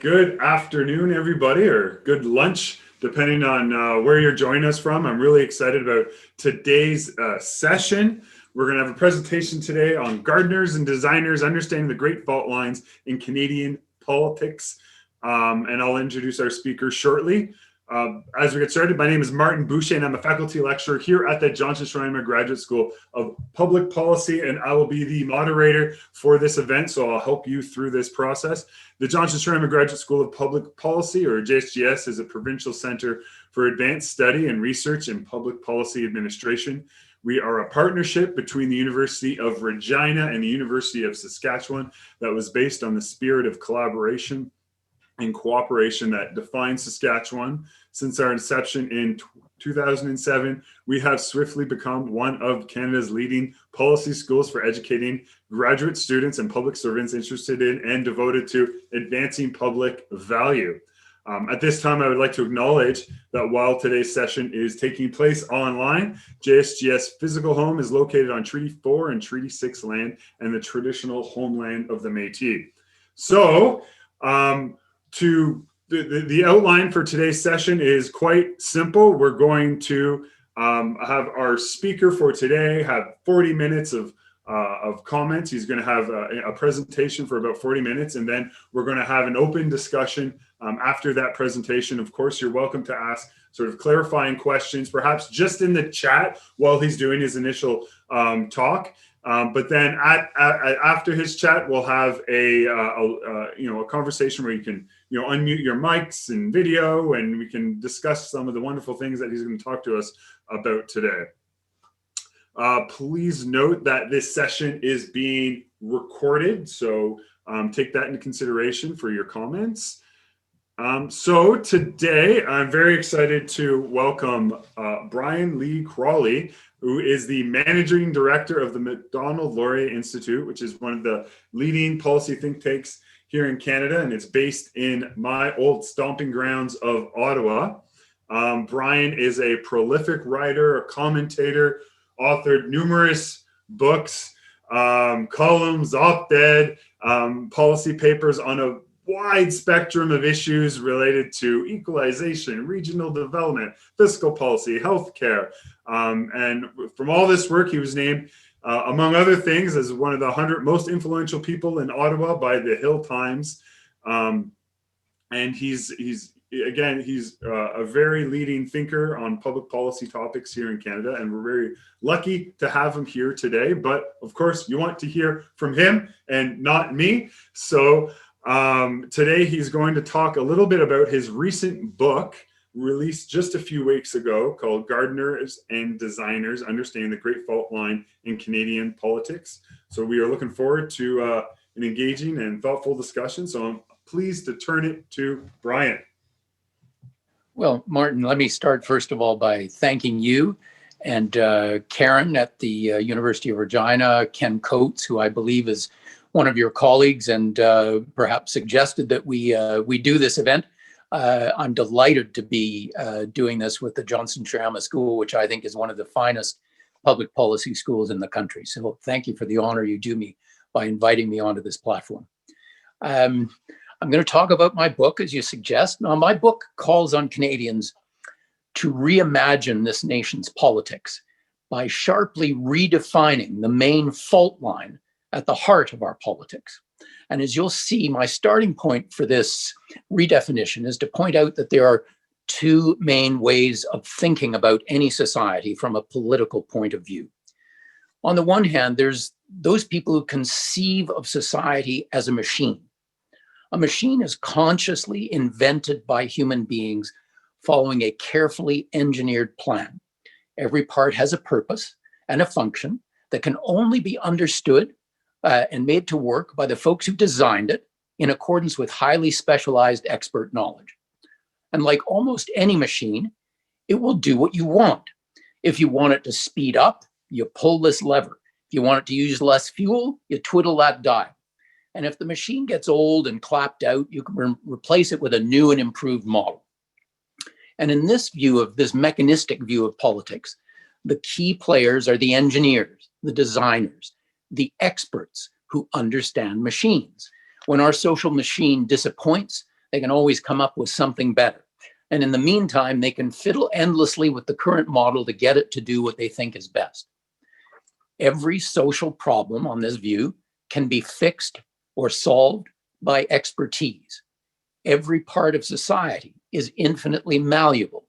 Good afternoon, everybody, or good lunch, depending on where you're joining us from. I'm really excited about today's session. We're going to have a presentation today on gardeners and designers understanding the great fault lines in Canadian politics. And I'll introduce our speaker shortly. As we get started, my name is Martin Boucher, and I'm a faculty lecturer here at the Johnson-Schreimer Graduate School of Public Policy, and I will be the moderator for this event, so I'll help you through this process. The Johnson-Schreimer Graduate School of Public Policy, or JSGS, is a provincial center for advanced study and research in public policy administration. We are a partnership between the University of Regina and the University of Saskatchewan that was based on the spirit of collaboration and cooperation that defines Saskatchewan. Since our inception in 2007, we have swiftly become one of Canada's leading policy schools for educating graduate students and public servants interested in and devoted to advancing public value. At this time, I would like to acknowledge that while today's session is taking place online, JSGS physical home is located on Treaty 4 and Treaty 6 land and the traditional homeland of the Métis. So, the outline for today's session is quite simple. We're going to have our speaker for today have 40 minutes of comments. He's going to have a presentation for about 40 minutes, and then we're going to have an open discussion after that presentation. Of course, you're welcome to ask sort of clarifying questions, perhaps just in the chat while he's doing his initial talk. But then after his chat, we'll have a conversation where you can unmute your mics and video, and we can discuss some of the wonderful things that he's going to talk to us about today. Please note that this session is being recorded, so take that into consideration for your comments. So today, I'm very excited to welcome Brian Lee Crawley, who is the managing director of the Macdonald-Laurier Institute, which is one of the leading policy think tanks here in Canada, and it's based in my old stomping grounds of Ottawa. Brian is a prolific writer, a commentator, authored numerous books, columns, op-ed, policy papers on a wide spectrum of issues related to equalization, regional development, fiscal policy, healthcare. And from all this work, he was named, among other things, as one of the 100 most influential people in Ottawa by the Hill Times. And he's a very leading thinker on public policy topics here in Canada, and we're very lucky to have him here today. But of course, you want to hear from him and not me. So today he's going to talk a little bit about his recent book released just a few weeks ago called Gardeners and Designers, Understanding the Great Fault Line in Canadian Politics. So we are looking forward to an engaging and thoughtful discussion. So I'm pleased to turn it to Brian. Well, Martin, let me start first of all by thanking you and Karen at the University of Regina, Ken Coates, who I believe is one of your colleagues and perhaps suggested that we do this event. I'm delighted to be doing this with the Johnson-Schreimer School, which I think is one of the finest public policy schools in the country. So thank you for the honor you do me by inviting me onto this platform. I'm going to talk about my book, as you suggest. Now, my book calls on Canadians to reimagine this nation's politics by sharply redefining the main fault line at the heart of our politics. And as you'll see, my starting point for this redefinition is to point out that there are two main ways of thinking about any society from a political point of view. On the one hand, there's those people who conceive of society as a machine. A machine is consciously invented by human beings following a carefully engineered plan. Every part has a purpose and a function that can only be understood and made to work by the folks who designed it in accordance with highly specialized expert knowledge. And like almost any machine, it will do what you want. If you want it to speed up, you pull this lever. If you want it to use less fuel, you twiddle that dial. And if the machine gets old and clapped out, you can replace it with a new and improved model. And in this view of this mechanistic view of politics, the key players are the engineers, the designers, the experts who understand machines. When our social machine disappoints, They can always come up with something better. And in the meantime, they can fiddle endlessly with the current model to get it to do what they think is best. Every social problem on this view can be fixed or solved by expertise. Every part of society is infinitely malleable,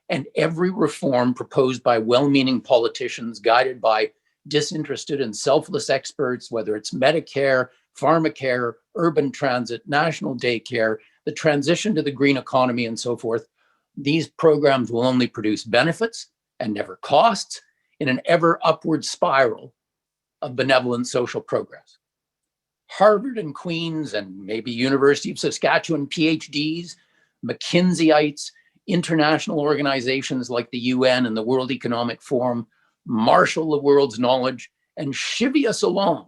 and every reform proposed by well-meaning politicians guided by disinterested and selfless experts, whether it's Medicare, pharmacare, urban transit, national daycare, the transition to the green economy, and so forth, these programs will only produce benefits and never costs in an ever upward spiral of benevolent social progress. Harvard and Queen's and maybe University of Saskatchewan PhDs, McKinsey-ites, international organizations like the UN and the World Economic Forum marshal the world's knowledge and chivvy us along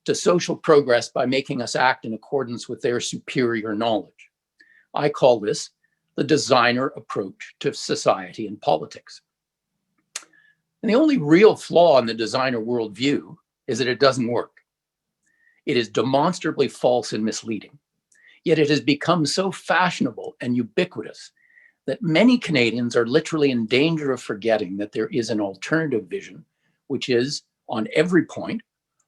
to social progress by making us act in accordance with their superior knowledge. I call this the designer approach to society and politics. And the only real flaw in the designer worldview is that it doesn't work. It is demonstrably false and misleading. Yet it has become so fashionable and ubiquitous that many Canadians are literally in danger of forgetting that there is an alternative vision, which is, on every point,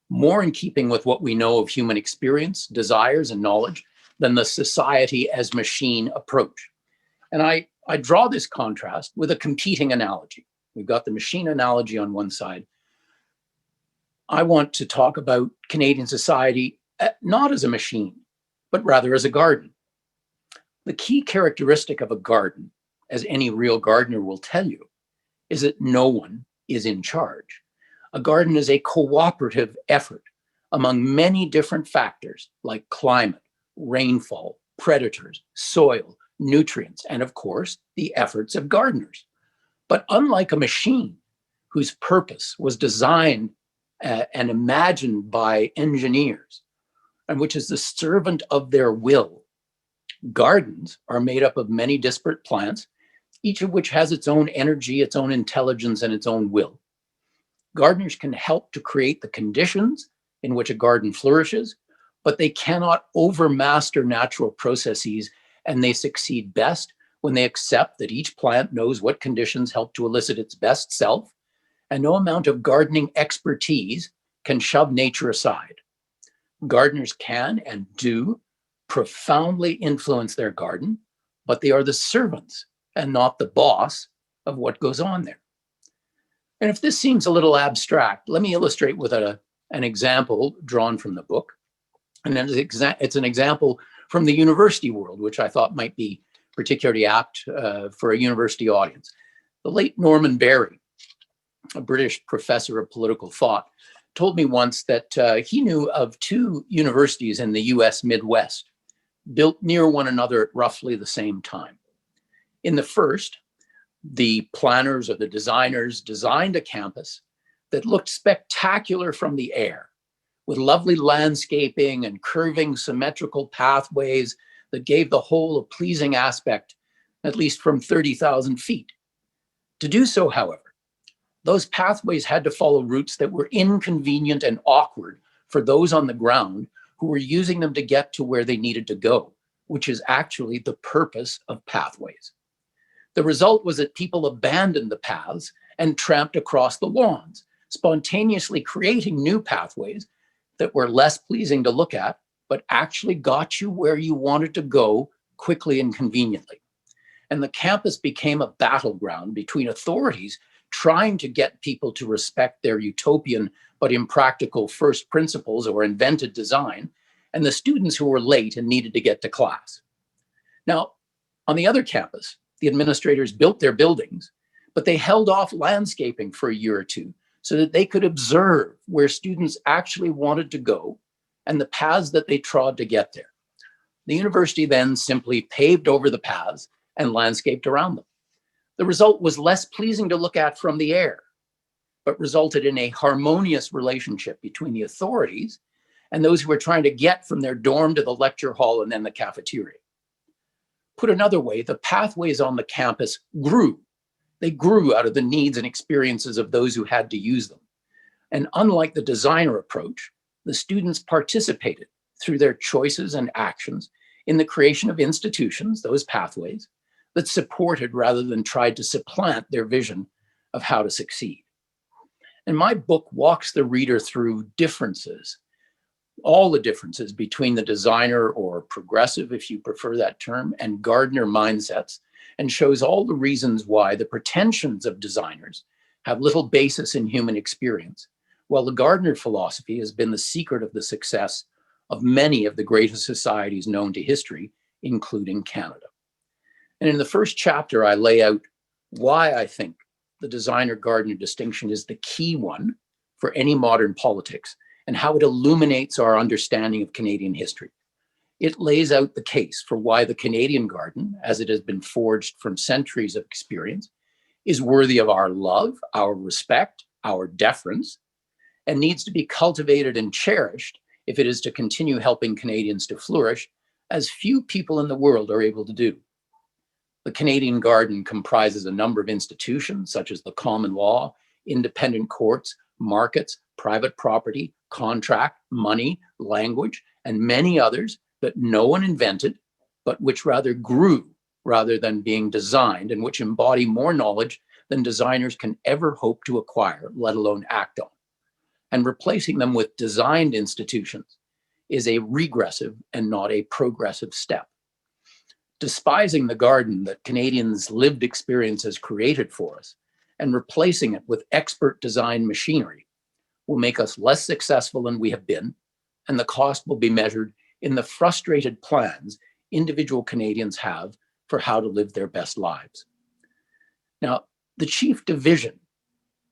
more in keeping with what we know of human experience, desires, and knowledge than the society as machine approach. And I draw this contrast with a competing analogy. We've got the machine analogy on one side. I want to talk about Canadian society not as a machine, but rather as a garden. The key characteristic of a garden, as any real gardener will tell you, is that no one is in charge. A garden is a cooperative effort among many different factors like climate, rainfall, predators, soil, nutrients, and of course, the efforts of gardeners. But unlike a machine whose purpose was designed and imagined by engineers, and which is the servant of their will, gardens are made up of many disparate plants, each of which has its own energy, its own intelligence, and its own will. Gardeners can help to create the conditions in which a garden flourishes, but they cannot overmaster natural processes, and they succeed best when they accept that each plant knows what conditions help to elicit its best self, and no amount of gardening expertise can shove nature aside. Gardeners can and do profoundly influence their garden, but they are the servants and not the boss of what goes on there. And if this seems a little abstract, let me illustrate with an example drawn from the book. And then it's an example from the university world, which I thought might be particularly apt for a university audience. The late Norman Barry, a British professor of political thought, told me once that he knew of two universities in the US Midwest built near one another at roughly the same time. In the first, the planners or the designers designed a campus that looked spectacular from the air, with lovely landscaping and curving symmetrical pathways that gave the whole a pleasing aspect, at least from 30,000 feet. To do so, however, those pathways had to follow routes that were inconvenient and awkward for those on the ground who were using them to get to where they needed to go, which is actually the purpose of pathways. The result was that people abandoned the paths and tramped across the lawns, spontaneously creating new pathways that were less pleasing to look at, but actually got you where you wanted to go quickly and conveniently. And the campus became a battleground between authorities trying to get people to respect their utopian but impractical first principles or invented design, and the students who were late and needed to get to class. Now, on the other campus, the administrators built their buildings, but they held off landscaping for a year or two so that they could observe where students actually wanted to go and the paths that they trod to get there. The university then simply paved over the paths and landscaped around them. The result was less pleasing to look at from the air, but resulted in a harmonious relationship between the authorities and those who were trying to get from their dorm to the lecture hall and then the cafeteria. Put another way, the pathways on the campus grew. They grew out of the needs and experiences of those who had to use them. And unlike the designer approach, the students participated through their choices and actions in the creation of institutions, those pathways, that supported rather than tried to supplant their vision of how to succeed. And my book walks the reader through differences, all the differences between the designer, or progressive, if you prefer that term, and gardener mindsets, and shows all the reasons why the pretensions of designers have little basis in human experience, while the gardener philosophy has been the secret of the success of many of the greatest societies known to history, including Canada. And in the first chapter, I lay out why I think the designer-gardener distinction is the key one for any modern politics, and how it illuminates our understanding of Canadian history. It lays out the case for why the Canadian garden, as it has been forged from centuries of experience, is worthy of our love, our respect, our deference, and needs to be cultivated and cherished if it is to continue helping Canadians to flourish, as few people in the world are able to do. The Canadian garden comprises a number of institutions, such as the common law, independent courts, markets, private property, contract, money, language, and many others that no one invented, but which rather grew rather than being designed, and which embody more knowledge than designers can ever hope to acquire, let alone act on. And replacing them with designed institutions is a regressive and not a progressive step. Despising the garden that Canadians' lived experience has created for us, and replacing it with expert design machinery, will make us less successful than we have been, and the cost will be measured in the frustrated plans individual Canadians have for how to live their best lives. Now, the chief division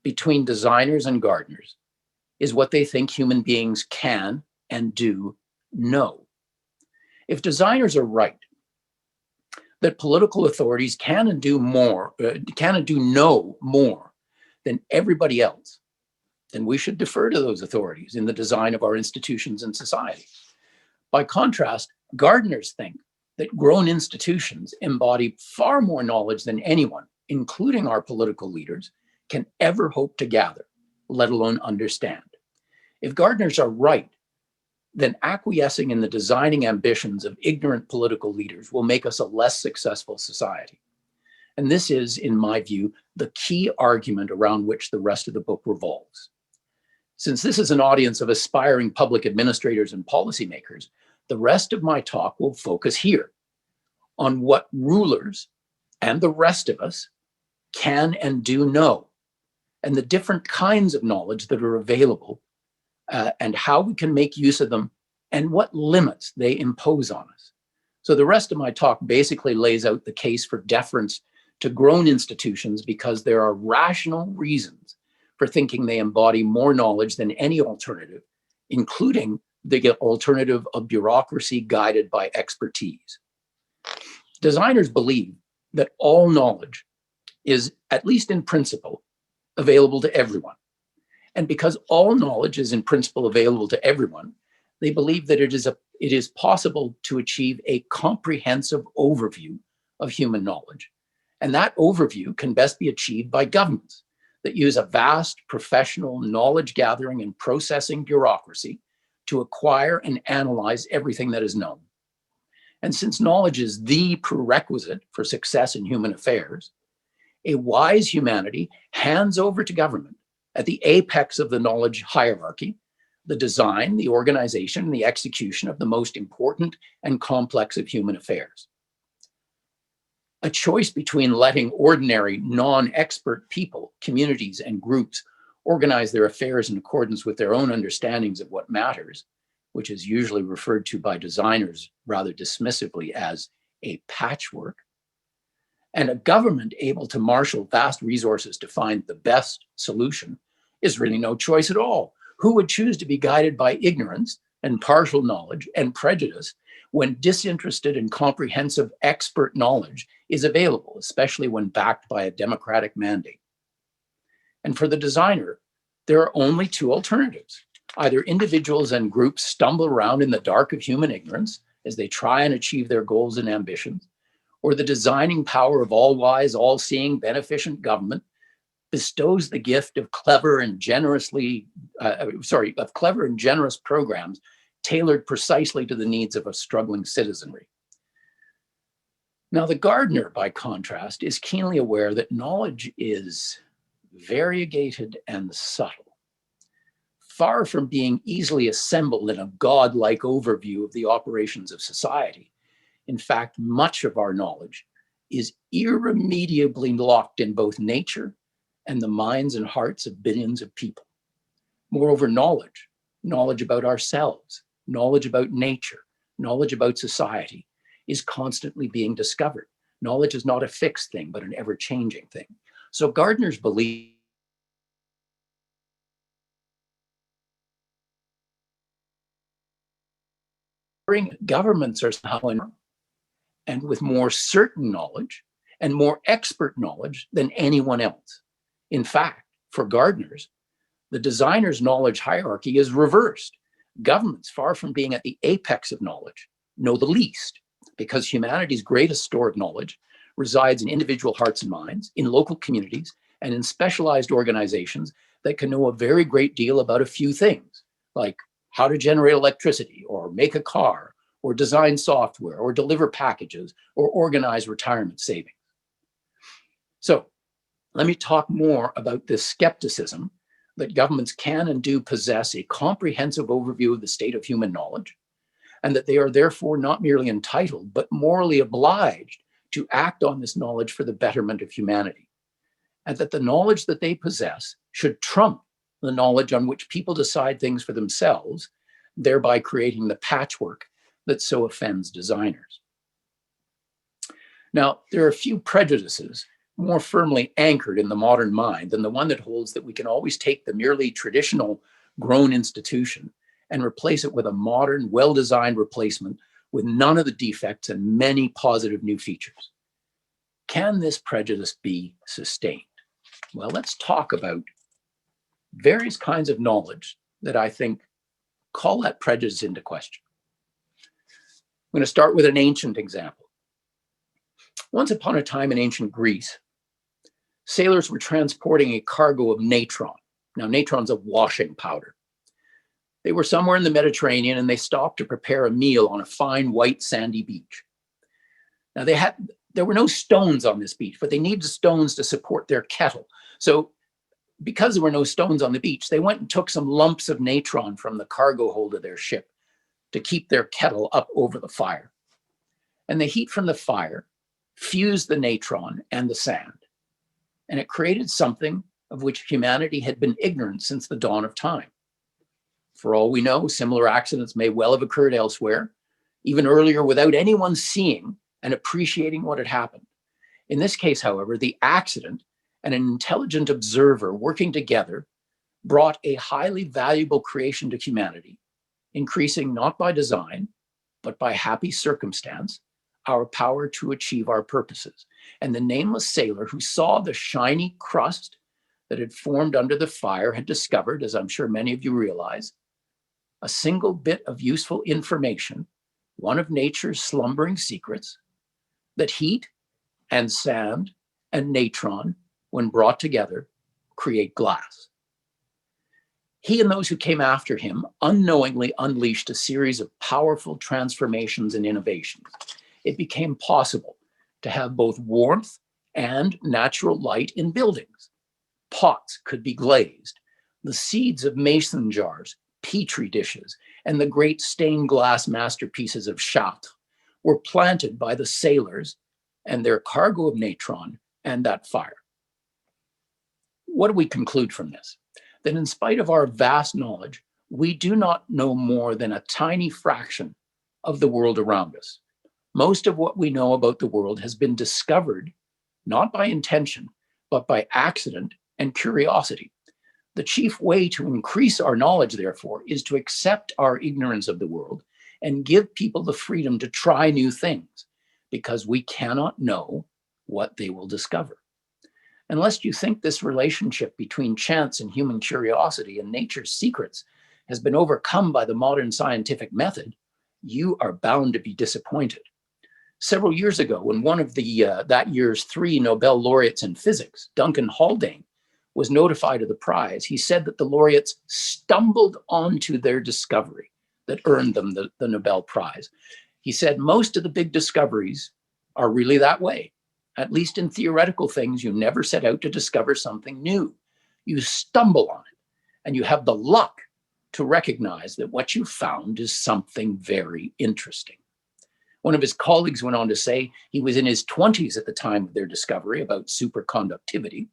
between designers and gardeners is what they think human beings can and do know. If designers are right, that political authorities can and do know more than everybody else, then we should defer to those authorities in the design of our institutions and society. By contrast, gardeners think that grown institutions embody far more knowledge than anyone, including our political leaders, can ever hope to gather, let alone understand. If gardeners are right, then acquiescing in the designing ambitions of ignorant political leaders will make us a less successful society. And this is, in my view, the key argument around which the rest of the book revolves. Since this is an audience of aspiring public administrators and policymakers, the rest of my talk will focus here on what rulers and the rest of us can and do know, and the different kinds of knowledge that are available, and how we can make use of them, and what limits they impose on us. So the rest of my talk basically lays out the case for deference to grown institutions, because there are rational reasons for thinking they embody more knowledge than any alternative, including the alternative of bureaucracy guided by expertise. Designers believe that all knowledge is, at least in principle, available to everyone. And because all knowledge is in principle available to everyone, they believe that it is possible to achieve a comprehensive overview of human knowledge. And that overview can best be achieved by governments that use a vast professional knowledge gathering and processing bureaucracy to acquire and analyze everything that is known. And since knowledge is the prerequisite for success in human affairs, a wise humanity hands over to government, at the apex of the knowledge hierarchy, the design, the organization, and the execution of the most important and complex of human affairs. A choice between letting ordinary, non-expert people, communities, and groups organize their affairs in accordance with their own understandings of what matters, which is usually referred to by designers rather dismissively as a patchwork, and a government able to marshal vast resources to find the best solution, is really no choice at all. Who would choose to be guided by ignorance and partial knowledge and prejudice when disinterested and comprehensive expert knowledge is available, especially when backed by a democratic mandate? And for the designer, there are only two alternatives. Either individuals and groups stumble around in the dark of human ignorance as they try and achieve their goals and ambitions, or the designing power of all-wise, all-seeing, beneficent government bestows the gift of clever and generous programs tailored precisely to the needs of a struggling citizenry. Now, the gardener, by contrast, is keenly aware that knowledge is variegated and subtle. Far from being easily assembled in a godlike overview of the operations of society, in fact, much of our knowledge is irremediably locked in both nature and the minds and hearts of billions of people. Moreover, knowledge about ourselves, knowledge about nature, knowledge about society is constantly being discovered. Knowledge is not a fixed thing, but an ever-changing thing. So gardeners believe governments are somehow and with more certain knowledge and more expert knowledge than anyone else. In fact, for gardeners, the designer's knowledge hierarchy is reversed. Governments, far from being at the apex of knowledge, know the least, because humanity's greatest store of knowledge resides in individual hearts and minds, in local communities, and in specialized organizations that can know a very great deal about a few things, like how to generate electricity, or make a car, or design software, or deliver packages, or organize retirement savings. So let me talk more about this skepticism that governments can and do possess a comprehensive overview of the state of human knowledge, and that they are therefore not merely entitled, but morally obliged to act on this knowledge for the betterment of humanity, and that the knowledge that they possess should trump the knowledge on which people decide things for themselves, thereby creating the patchwork that so offends designers. Now, there are a few prejudices more firmly anchored in the modern mind than the one that holds that we can always take the merely traditional grown institution and replace it with a modern, well-designed replacement with none of the defects and many positive new features. Can this prejudice be sustained? Well, let's talk about various kinds of knowledge that I think call that prejudice into question. I'm going to start with an ancient example. Once upon a time in ancient Greece, sailors were transporting a cargo of natron. Now, natron's a washing powder. They were somewhere in the Mediterranean and they stopped to prepare a meal on a fine white sandy beach. Now, there were no stones on this beach, but they needed stones to support their kettle. So because there were no stones on the beach, they went and took some lumps of natron from the cargo hold of their ship to keep their kettle up over the fire. And the heat from the fire fused the natron and the sand. And it created something of which humanity had been ignorant since the dawn of time. For all we know, similar accidents may well have occurred elsewhere, even earlier, without anyone seeing and appreciating what had happened. In this case, however, the accident and an intelligent observer working together brought a highly valuable creation to humanity, increasing not by design, but by happy circumstance, our power to achieve our purposes. And the nameless sailor who saw the shiny crust that had formed under the fire had discovered, as I'm sure many of you realize, a single bit of useful information, one of nature's slumbering secrets, that heat and sand and natron, when brought together, create glass. He and those who came after him unknowingly unleashed a series of powerful transformations and innovations. It became possible to have both warmth and natural light in buildings. Pots could be glazed. The seeds of mason jars, petri dishes, and the great stained glass masterpieces of Chartres were planted by the sailors and their cargo of natron and that fire. What do we conclude from this? That in spite of our vast knowledge, we do not know more than a tiny fraction of the world around us. Most of what we know about the world has been discovered, not by intention, but by accident and curiosity. The chief way to increase our knowledge, therefore, is to accept our ignorance of the world and give people the freedom to try new things, because we cannot know what they will discover. Unless you think this relationship between chance and human curiosity and nature's secrets has been overcome by the modern scientific method, you are bound to be disappointed. Several years ago, when one of that year's 3 Nobel laureates in physics, Duncan Haldane, was notified of the prize, he said that the laureates stumbled onto their discovery that earned them the Nobel Prize. He said most of the big discoveries are really that way. At least in theoretical things, you never set out to discover something new. You stumble on it, and you have the luck to recognize that what you found is something very interesting. One of his colleagues went on to say he was in his 20s at the time of their discovery about superconductivity,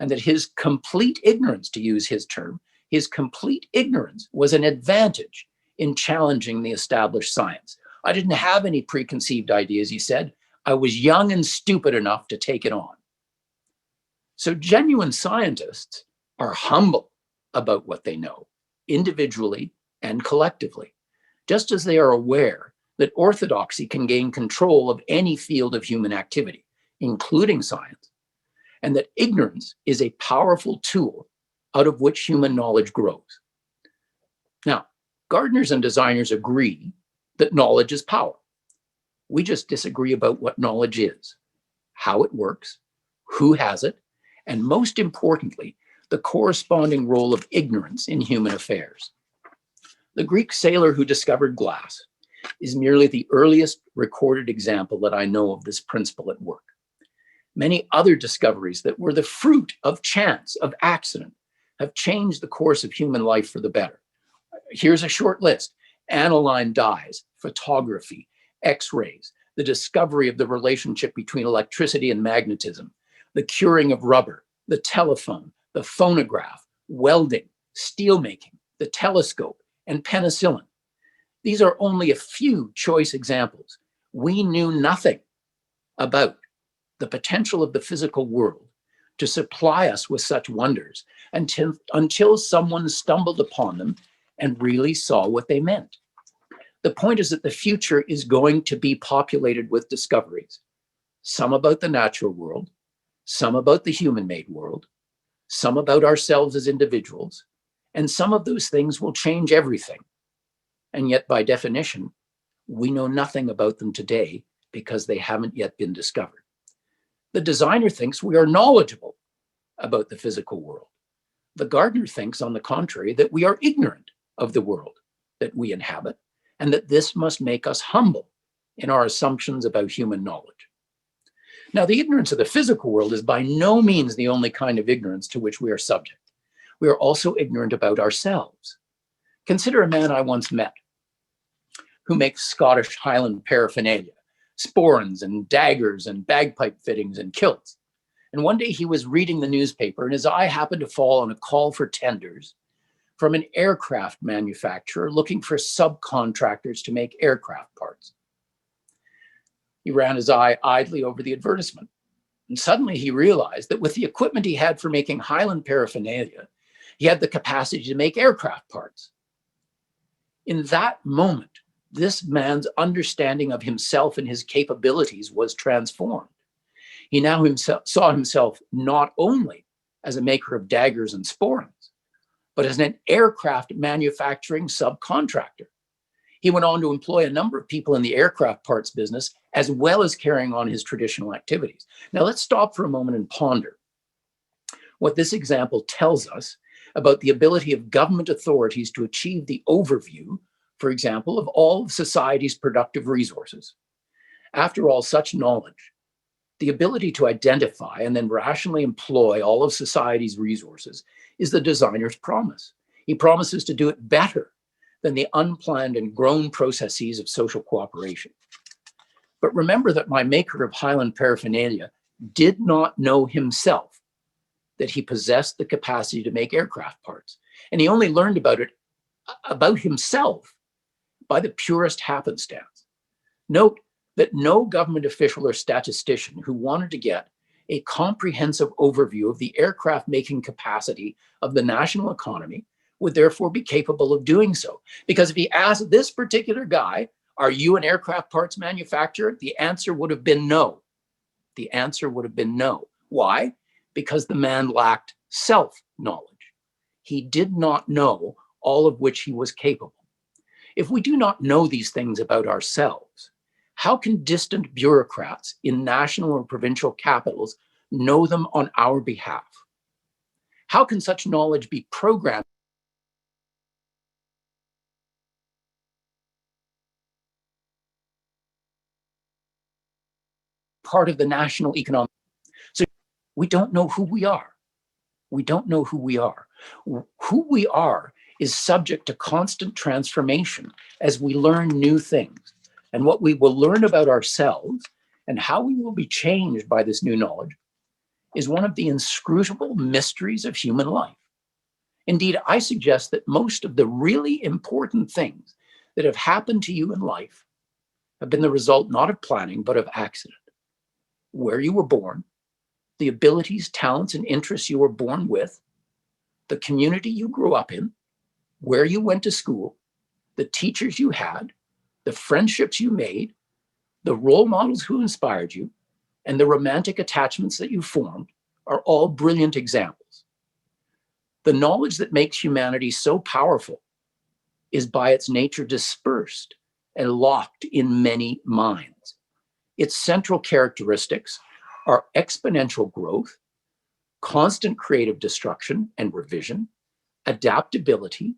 and that his complete ignorance, to use his term, his complete ignorance was an advantage in challenging the established science. I didn't have any preconceived ideas, he said. I was young and stupid enough to take it on. So genuine scientists are humble about what they know, individually and collectively, just as they are aware that orthodoxy can gain control of any field of human activity, including science, and that ignorance is a powerful tool out of which human knowledge grows. Now, gardeners and designers agree that knowledge is power. We just disagree about what knowledge is, how it works, who has it, and most importantly, the corresponding role of ignorance in human affairs. The Greek sailor who discovered glass is merely the earliest recorded example that I know of this principle at work. Many other discoveries that were the fruit of chance, of accident, have changed the course of human life for the better. Here's a short list: aniline dyes, photography, X-rays, the discovery of the relationship between electricity and magnetism, the curing of rubber, the telephone, the phonograph, welding, steelmaking, the telescope, and penicillin. These are only a few choice examples. We knew nothing about the potential of the physical world to supply us with such wonders until someone stumbled upon them and really saw what they meant. The point is that the future is going to be populated with discoveries, some about the natural world, some about the human-made world, some about ourselves as individuals, and some of those things will change everything. And yet, by definition, we know nothing about them today because they haven't yet been discovered. The designer thinks we are knowledgeable about the physical world. The gardener thinks, on the contrary, that we are ignorant of the world that we inhabit, and that this must make us humble in our assumptions about human knowledge. Now, the ignorance of the physical world is by no means the only kind of ignorance to which we are subject. We are also ignorant about ourselves. Consider a man I once met who makes Scottish Highland paraphernalia, sporrans and daggers and bagpipe fittings and kilts. And one day he was reading the newspaper and his eye happened to fall on a call for tenders from an aircraft manufacturer looking for subcontractors to make aircraft parts. He ran his eye idly over the advertisement, and suddenly he realized that with the equipment he had for making Highland paraphernalia, he had the capacity to make aircraft parts. In that moment, this man's understanding of himself and his capabilities was transformed. He now saw himself not only as a maker of daggers and sporrans, but as an aircraft manufacturing subcontractor. He went on to employ a number of people in the aircraft parts business, as well as carrying on his traditional activities. Now let's stop for a moment and ponder what this example tells us about the ability of government authorities to achieve the overview, for example, of all of society's productive resources. After all, such knowledge, the ability to identify and then rationally employ all of society's resources, is the designer's promise. He promises to do it better than the unplanned and grown processes of social cooperation. But remember that my maker of Highland paraphernalia did not know himself that he possessed the capacity to make aircraft parts. And he only learned about it, about himself, by the purest happenstance. Note that no government official or statistician who wanted to get a comprehensive overview of the aircraft making capacity of the national economy would therefore be capable of doing so. Because if he asked this particular guy, are you an aircraft parts manufacturer? The answer would have been no. The answer would have been no. Why? Because the man lacked self-knowledge. He did not know all of which he was capable. If we do not know these things about ourselves, how can distant bureaucrats in national or provincial capitals know them on our behalf? How can such knowledge be programmed part of the national economic. So we don't know who we are. We don't know who we are. Who we are is subject to constant transformation as we learn new things. And what we will learn about ourselves and how we will be changed by this new knowledge is one of the inscrutable mysteries of human life. Indeed, I suggest that most of the really important things that have happened to you in life have been the result not of planning, but of accident. Where you were born, the abilities, talents, and interests you were born with, the community you grew up in, where you went to school, the teachers you had, the friendships you made, the role models who inspired you, and the romantic attachments that you formed are all brilliant examples. The knowledge that makes humanity so powerful is by its nature dispersed and locked in many minds. Its central characteristics are exponential growth, constant creative destruction and revision, adaptability,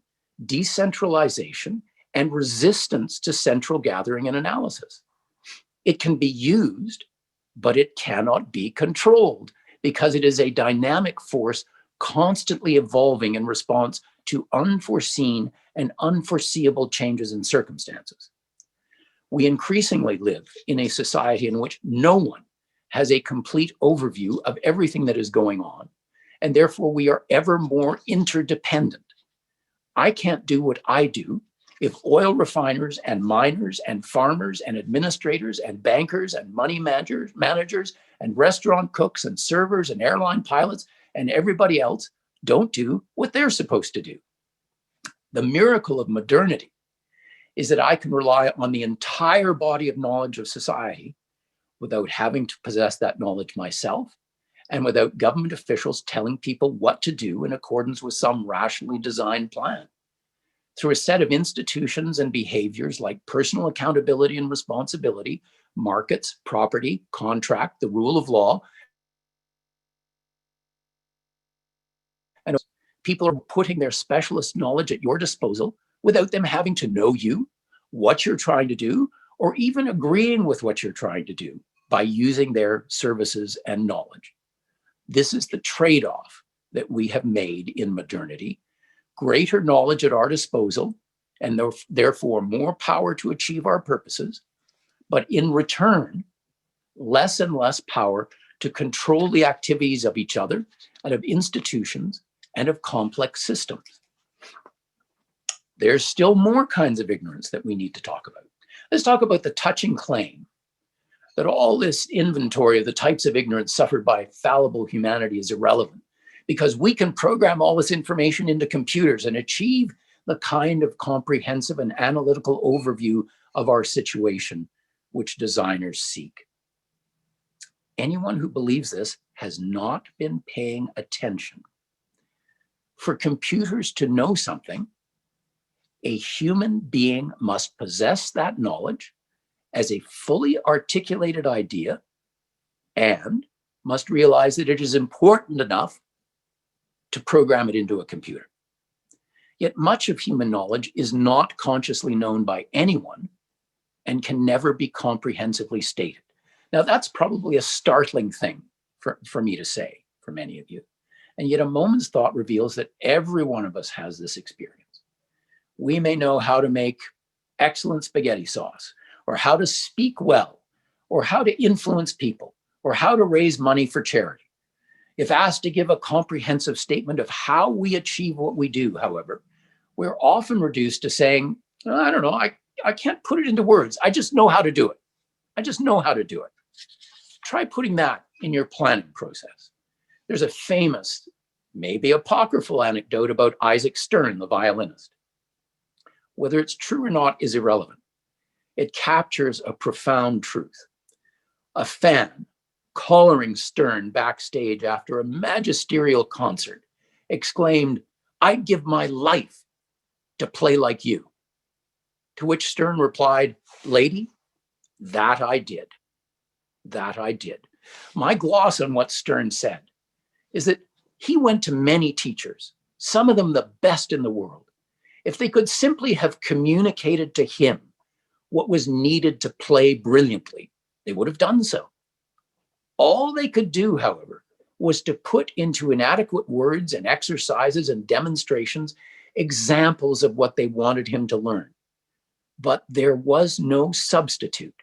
decentralization, and resistance to central gathering and analysis. It can be used, but it cannot be controlled because it is a dynamic force constantly evolving in response to unforeseen and unforeseeable changes in circumstances. We increasingly live in a society in which no one has a complete overview of everything that is going on, and therefore we are ever more interdependent. I can't do what I do if oil refiners and miners and farmers and administrators and bankers and money managers and restaurant cooks and servers and airline pilots and everybody else don't do what they're supposed to do. The miracle of modernity is that I can rely on the entire body of knowledge of society without having to possess that knowledge myself and without government officials telling people what to do in accordance with some rationally designed plan. Through a set of institutions and behaviors like personal accountability and responsibility, markets, property, contract, the rule of law, and people are putting their specialist knowledge at your disposal without them having to know you, what you're trying to do, or even agreeing with what you're trying to do by using their services and knowledge. This is the trade-off that we have made in modernity. Greater knowledge at our disposal, and therefore more power to achieve our purposes, but in return, less and less power to control the activities of each other and of institutions and of complex systems. There's still more kinds of ignorance that we need to talk about. Let's talk about the touching claim that all this inventory of the types of ignorance suffered by fallible humanity is irrelevant because we can program all this information into computers and achieve the kind of comprehensive and analytical overview of our situation which designers seek. Anyone who believes this has not been paying attention. For computers to know something, a human being must possess that knowledge as a fully articulated idea and must realize that it is important enough to program it into a computer. Yet much of human knowledge is not consciously known by anyone and can never be comprehensively stated. Now, that's probably a startling thing for me to say, for many of you. And yet a moment's thought reveals that every one of us has this experience. We may know how to make excellent spaghetti sauce, or how to speak well, or how to influence people, or how to raise money for charity. If asked to give a comprehensive statement of how we achieve what we do, however, we're often reduced to saying, oh, I don't know, I can't put it into words. I just know how to do it. I just know how to do it. Try putting that in your planning process. There's a famous, maybe apocryphal anecdote about Isaac Stern, the violinist. Whether it's true or not is irrelevant. It captures a profound truth. A fan collaring Stern backstage after a magisterial concert exclaimed, "I'd give my life to play like you." To which Stern replied, "Lady, that I did. That I did." My gloss on what Stern said is that he went to many teachers, some of them the best in the world. If they could simply have communicated to him what was needed to play brilliantly, they would have done so. All they could do, however, was to put into inadequate words and exercises and demonstrations examples of what they wanted him to learn. But there was no substitute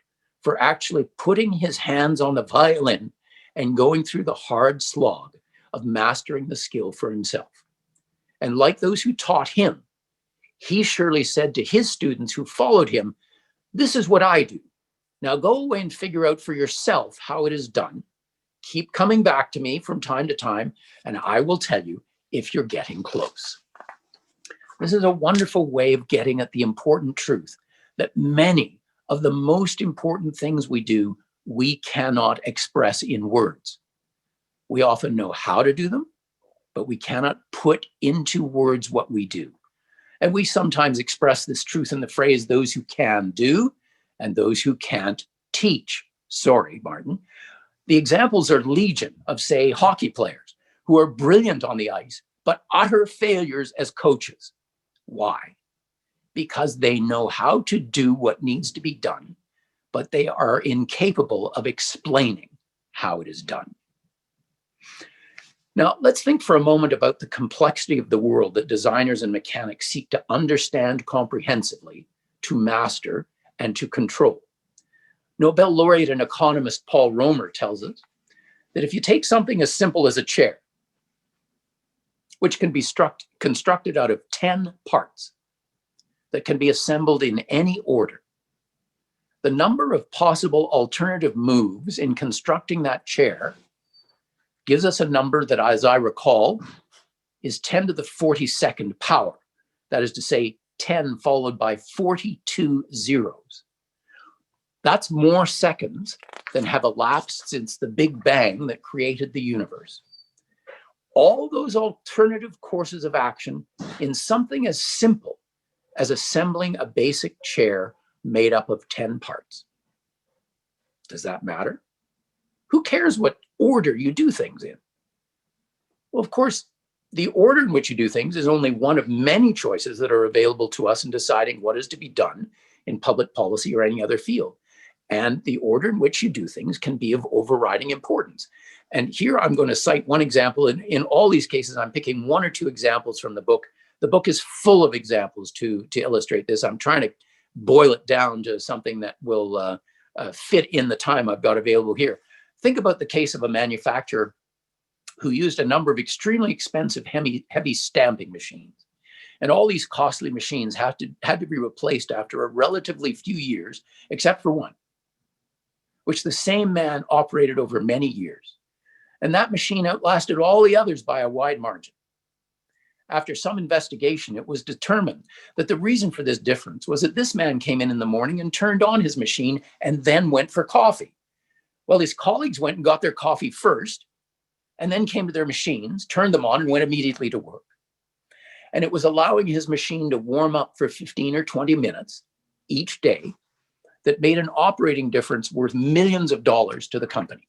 for actually putting his hands on the violin and going through the hard slog of mastering the skill for himself. And like those who taught him, he surely said to his students who followed him, "This is what I do. Now go away and figure out for yourself how it is done. Keep coming back to me from time to time, and I will tell you if you're getting close." This is a wonderful way of getting at the important truth that many of the most important things we do, we cannot express in words. We often know how to do them, but we cannot put into words what we do. And we sometimes express this truth in the phrase, those who can do and those who can't teach. Sorry, Martin. The examples are legion of, say, hockey players who are brilliant on the ice, but utter failures as coaches. Why? Because they know how to do what needs to be done, but they are incapable of explaining how it is done. Now, let's think for a moment about the complexity of the world that designers and mechanics seek to understand comprehensively, to master, and to control. Nobel laureate and economist Paul Romer tells us that if you take something as simple as a chair, which can be constructed out of 10 parts that can be assembled in any order, the number of possible alternative moves in constructing that chair gives us a number that, as I recall, is 10 to the 42nd power. That is to say, 10 followed by 42 zeros. That's more seconds than have elapsed since the Big Bang that created the universe. All those alternative courses of action in something as simple as assembling a basic chair made up of 10 parts. Does that matter? Who cares what order you do things in? Well, of course, the order in which you do things is only one of many choices that are available to us in deciding what is to be done in public policy or any other field. And the order in which you do things can be of overriding importance. And here I'm going to cite one example. In all these cases, I'm picking one or two examples from the book. The book is full of examples to illustrate this. I'm trying to boil it down to something that will fit in the time I've got available here. Think about the case of a manufacturer who used a number of extremely expensive heavy stamping machines. And all these costly machines had to be replaced after a relatively few years, except for one, which the same man operated over many years. And that machine outlasted all the others by a wide margin. After some investigation, it was determined that the reason for this difference was that this man came in the morning and turned on his machine and then went for coffee. Well, his colleagues went and got their coffee first, and then came to their machines, turned them on, and went immediately to work. And it was allowing his machine to warm up for 15 or 20 minutes each day that made an operating difference worth millions of dollars to the company.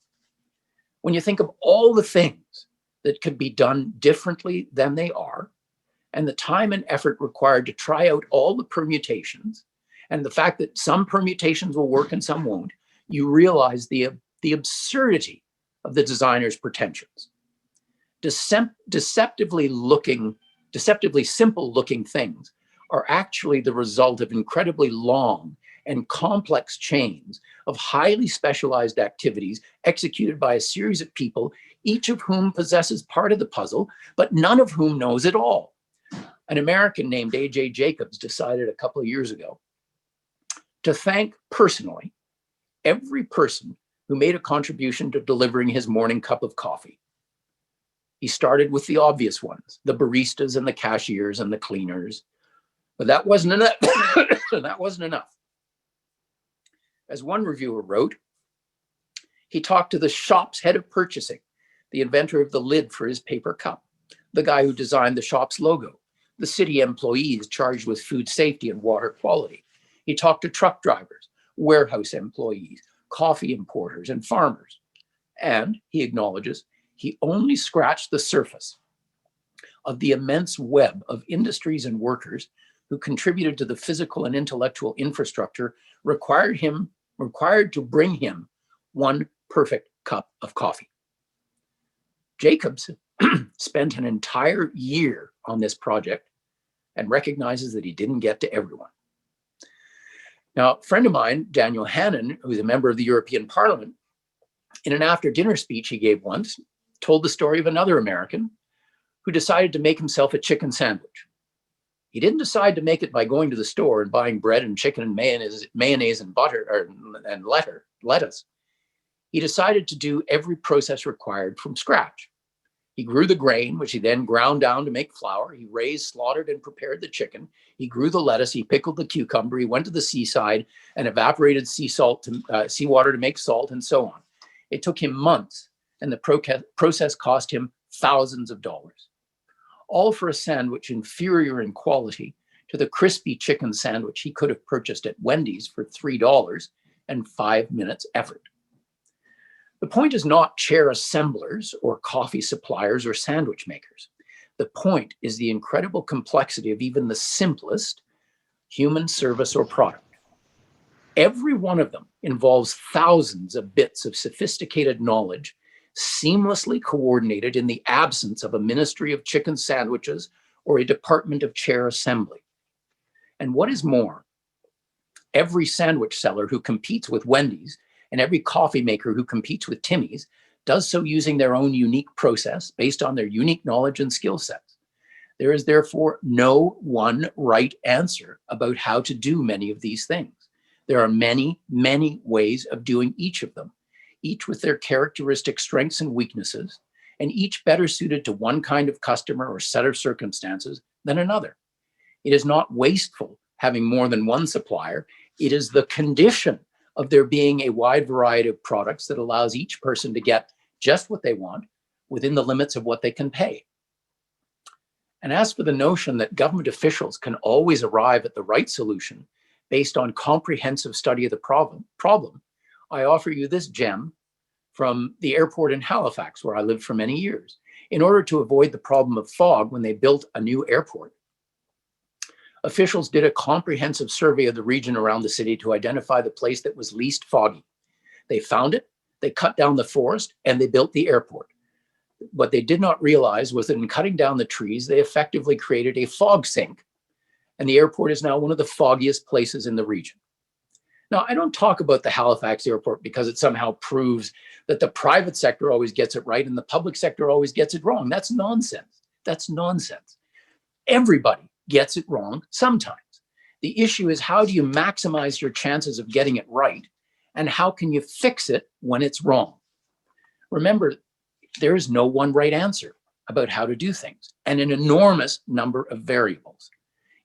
When you think of all the things that could be done differently than they are, and the time and effort required to try out all the permutations, and the fact that some permutations will work and some won't, you realize the absurdity of the designer's pretensions. Deceptively simple looking things are actually the result of incredibly long and complex chains of highly specialized activities executed by a series of people, each of whom possesses part of the puzzle, but none of whom knows it all. An American named A.J. Jacobs decided a couple of years ago to thank personally every person who made a contribution to delivering his morning cup of coffee. He started with the obvious ones, the baristas and the cashiers and the cleaners, but that wasn't enough. That wasn't enough. As one reviewer wrote, he talked to the shop's head of purchasing, the inventor of the lid for his paper cup, the guy who designed the shop's logo, the city employees charged with food safety and water quality. He talked to truck drivers, warehouse employees, coffee importers, and farmers. And, he acknowledges, he only scratched the surface of the immense web of industries and workers who contributed to the physical and intellectual infrastructure required to bring him one perfect cup of coffee. Jacobs spent an entire year on this project and recognizes that he didn't get to everyone. Now, a friend of mine, Daniel Hannan, who's a member of the European Parliament, in an after-dinner speech he gave once, told the story of another American who decided to make himself a chicken sandwich. He didn't decide to make it by going to the store and buying bread and chicken and mayonnaise and butter and lettuce. He decided to do every process required from scratch. He grew the grain, which he then ground down to make flour. He raised, slaughtered, and prepared the chicken. He grew the lettuce. He pickled the cucumber. He went to the seaside and evaporated seawater to make salt, and so on. It took him months, and the process cost him thousands of dollars, all for a sandwich inferior in quality to the crispy chicken sandwich he could have purchased at Wendy's for $3 and 5 minutes effort. The point is not chair assemblers or coffee suppliers or sandwich makers. The point is the incredible complexity of even the simplest human service or product. Every one of them involves thousands of bits of sophisticated knowledge seamlessly coordinated in the absence of a ministry of chicken sandwiches or a department of chair assembly. And what is more, every sandwich seller who competes with Wendy's and every coffee maker who competes with Timmy's does so using their own unique process based on their unique knowledge and skill sets. There is therefore no one right answer about how to do many of these things. There are many, many ways of doing each of them, each with their characteristic strengths and weaknesses, and each better suited to one kind of customer or set of circumstances than another. It is not wasteful having more than one supplier. It is the condition of there being a wide variety of products that allows each person to get just what they want within the limits of what they can pay. And as for the notion that government officials can always arrive at the right solution based on comprehensive study of the problem, I offer you this gem from the airport in Halifax, where I lived for many years. In order to avoid the problem of fog when they built a new airport, officials did a comprehensive survey of the region around the city to identify the place that was least foggy. They found it, they cut down the forest, and they built the airport. What they did not realize was that in cutting down the trees, they effectively created a fog sink, and the airport is now one of the foggiest places in the region. Now, I don't talk about the Halifax airport because it somehow proves that the private sector always gets it right and the public sector always gets it wrong. That's nonsense. That's nonsense. Everybody gets it wrong sometimes. The issue is, how do you maximize your chances of getting it right, and how can you fix it when it's wrong? Remember, there is no one right answer about how to do things, and an enormous number of variables.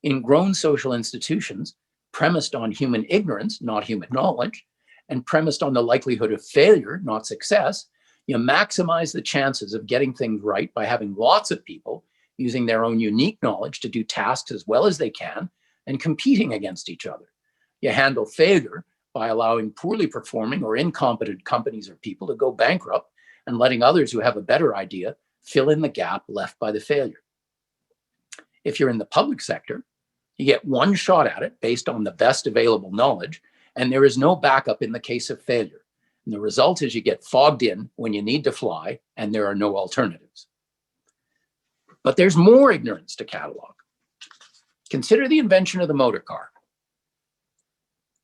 In grown social institutions, premised on human ignorance, not human knowledge, and premised on the likelihood of failure, not success, you maximize the chances of getting things right by having lots of people using their own unique knowledge to do tasks as well as they can and competing against each other. You handle failure by allowing poorly performing or incompetent companies or people to go bankrupt and letting others who have a better idea fill in the gap left by the failure. If you're in the public sector, you get one shot at it based on the best available knowledge, and there is no backup in the case of failure. And the result is you get fogged in when you need to fly, and there are no alternatives. But there's more ignorance to catalog. Consider the invention of the motor car.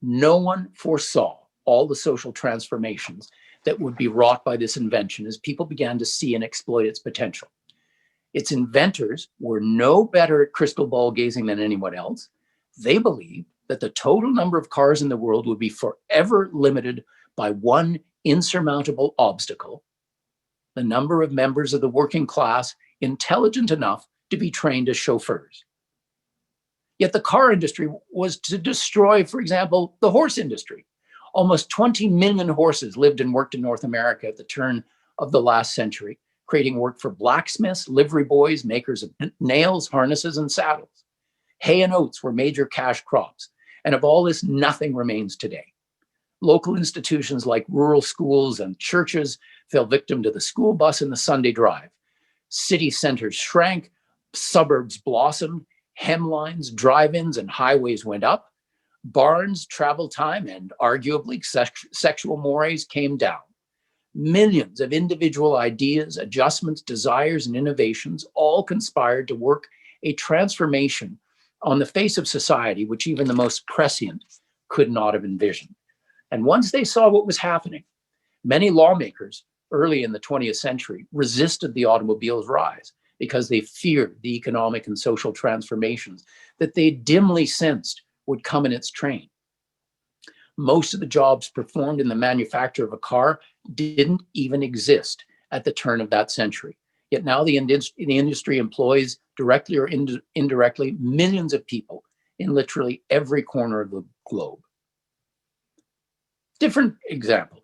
No one foresaw all the social transformations that would be wrought by this invention as people began to see and exploit its potential. Its inventors were no better at crystal ball gazing than anyone else. They believed that the total number of cars in the world would be forever limited by one insurmountable obstacle: the number of members of the working class intelligent enough to be trained as chauffeurs. Yet the car industry was to destroy, for example, the horse industry. Almost 20 million horses lived and worked in North America at the turn of the last century, creating work for blacksmiths, livery boys, makers of nails, harnesses, and saddles. Hay and oats were major cash crops, and of all this, nothing remains today. Local institutions like rural schools and churches fell victim to the school bus and the Sunday drive. City centers shrank, suburbs blossomed, hemlines, drive-ins, and highways went up. Barns, travel time, and arguably sexual mores came down. millions of individual ideas, adjustments, desires, and innovations all conspired to work a transformation on the face of society, which even the most prescient could not have envisioned. And once they saw what was happening, many lawmakers early in the 20th century resisted the automobile's rise because they feared the economic and social transformations that they dimly sensed would come in its train. Most of the jobs performed in the manufacture of a car didn't even exist at the turn of that century. Yet now the industry employs, directly or indirectly, millions of people in literally every corner of the globe. Different example.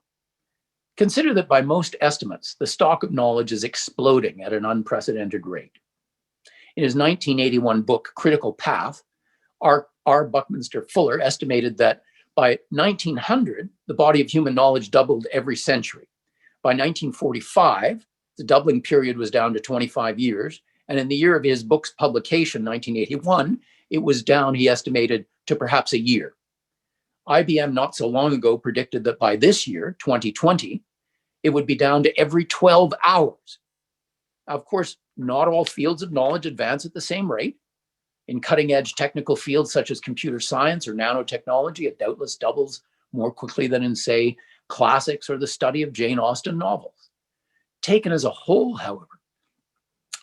Consider that by most estimates, the stock of knowledge is exploding at an unprecedented rate. In his 1981 book, Critical Path, R. Buckminster Fuller estimated that by 1900, the body of human knowledge doubled every century. By 1945, the doubling period was down to 25 years. And in the year of his book's publication, 1981, it was down, he estimated, to perhaps a year. IBM not so long ago predicted that by this year, 2020, it would be down to every 12 hours. Now, of course, not all fields of knowledge advance at the same rate. In cutting-edge technical fields such as computer science or nanotechnology, it doubtless doubles more quickly than in, say, classics or the study of Jane Austen novels. Taken as a whole, however,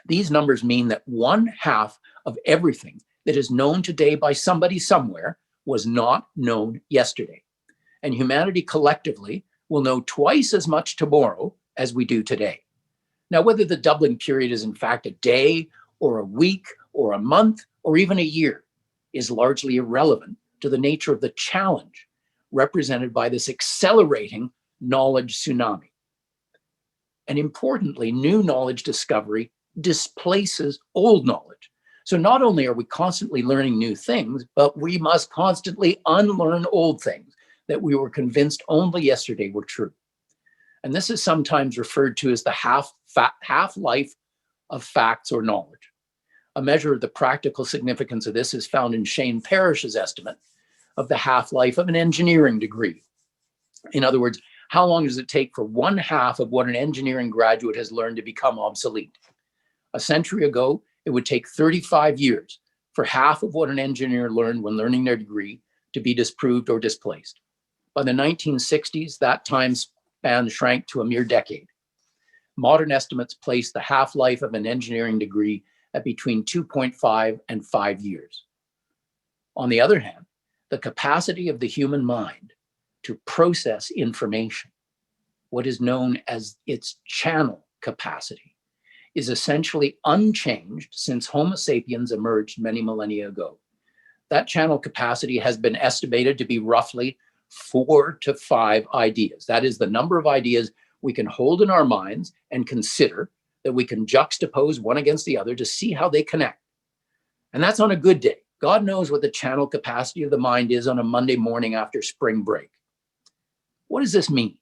these numbers mean that 1/2 of everything that is known today by somebody somewhere was not known yesterday. And humanity collectively will know twice as much tomorrow as we do today. Now, whether the doubling period is in fact a day or a week or a month or even a year is largely irrelevant to the nature of the challenge represented by this accelerating knowledge tsunami. And importantly, new knowledge discovery displaces old knowledge. So not only are we constantly learning new things, but we must constantly unlearn old things that we were convinced only yesterday were true. And this is sometimes referred to as the half-life of facts or knowledge. A measure of the practical significance of this is found in Shane Parrish's estimate of the half-life of an engineering degree. In other words, how long does it take for 1/2 of what an engineering graduate has learned to become obsolete? A century ago, it would take 35 years for half of what an engineer learned when learning their degree to be disproved or displaced. By the 1960s, that time span shrank to a mere decade. Modern estimates place the half-life of an engineering degree at between 2.5 and 5 years. On the other hand, the capacity of the human mind to process information, what is known as its channel capacity, is essentially unchanged since Homo sapiens emerged many millennia ago. That channel capacity has been estimated to be roughly 4 to 5 ideas. That is the number of ideas we can hold in our minds and consider that we can juxtapose one against the other to see how they connect. And that's on a good day. God knows what the channel capacity of the mind is on a Monday morning after spring break. What does this mean?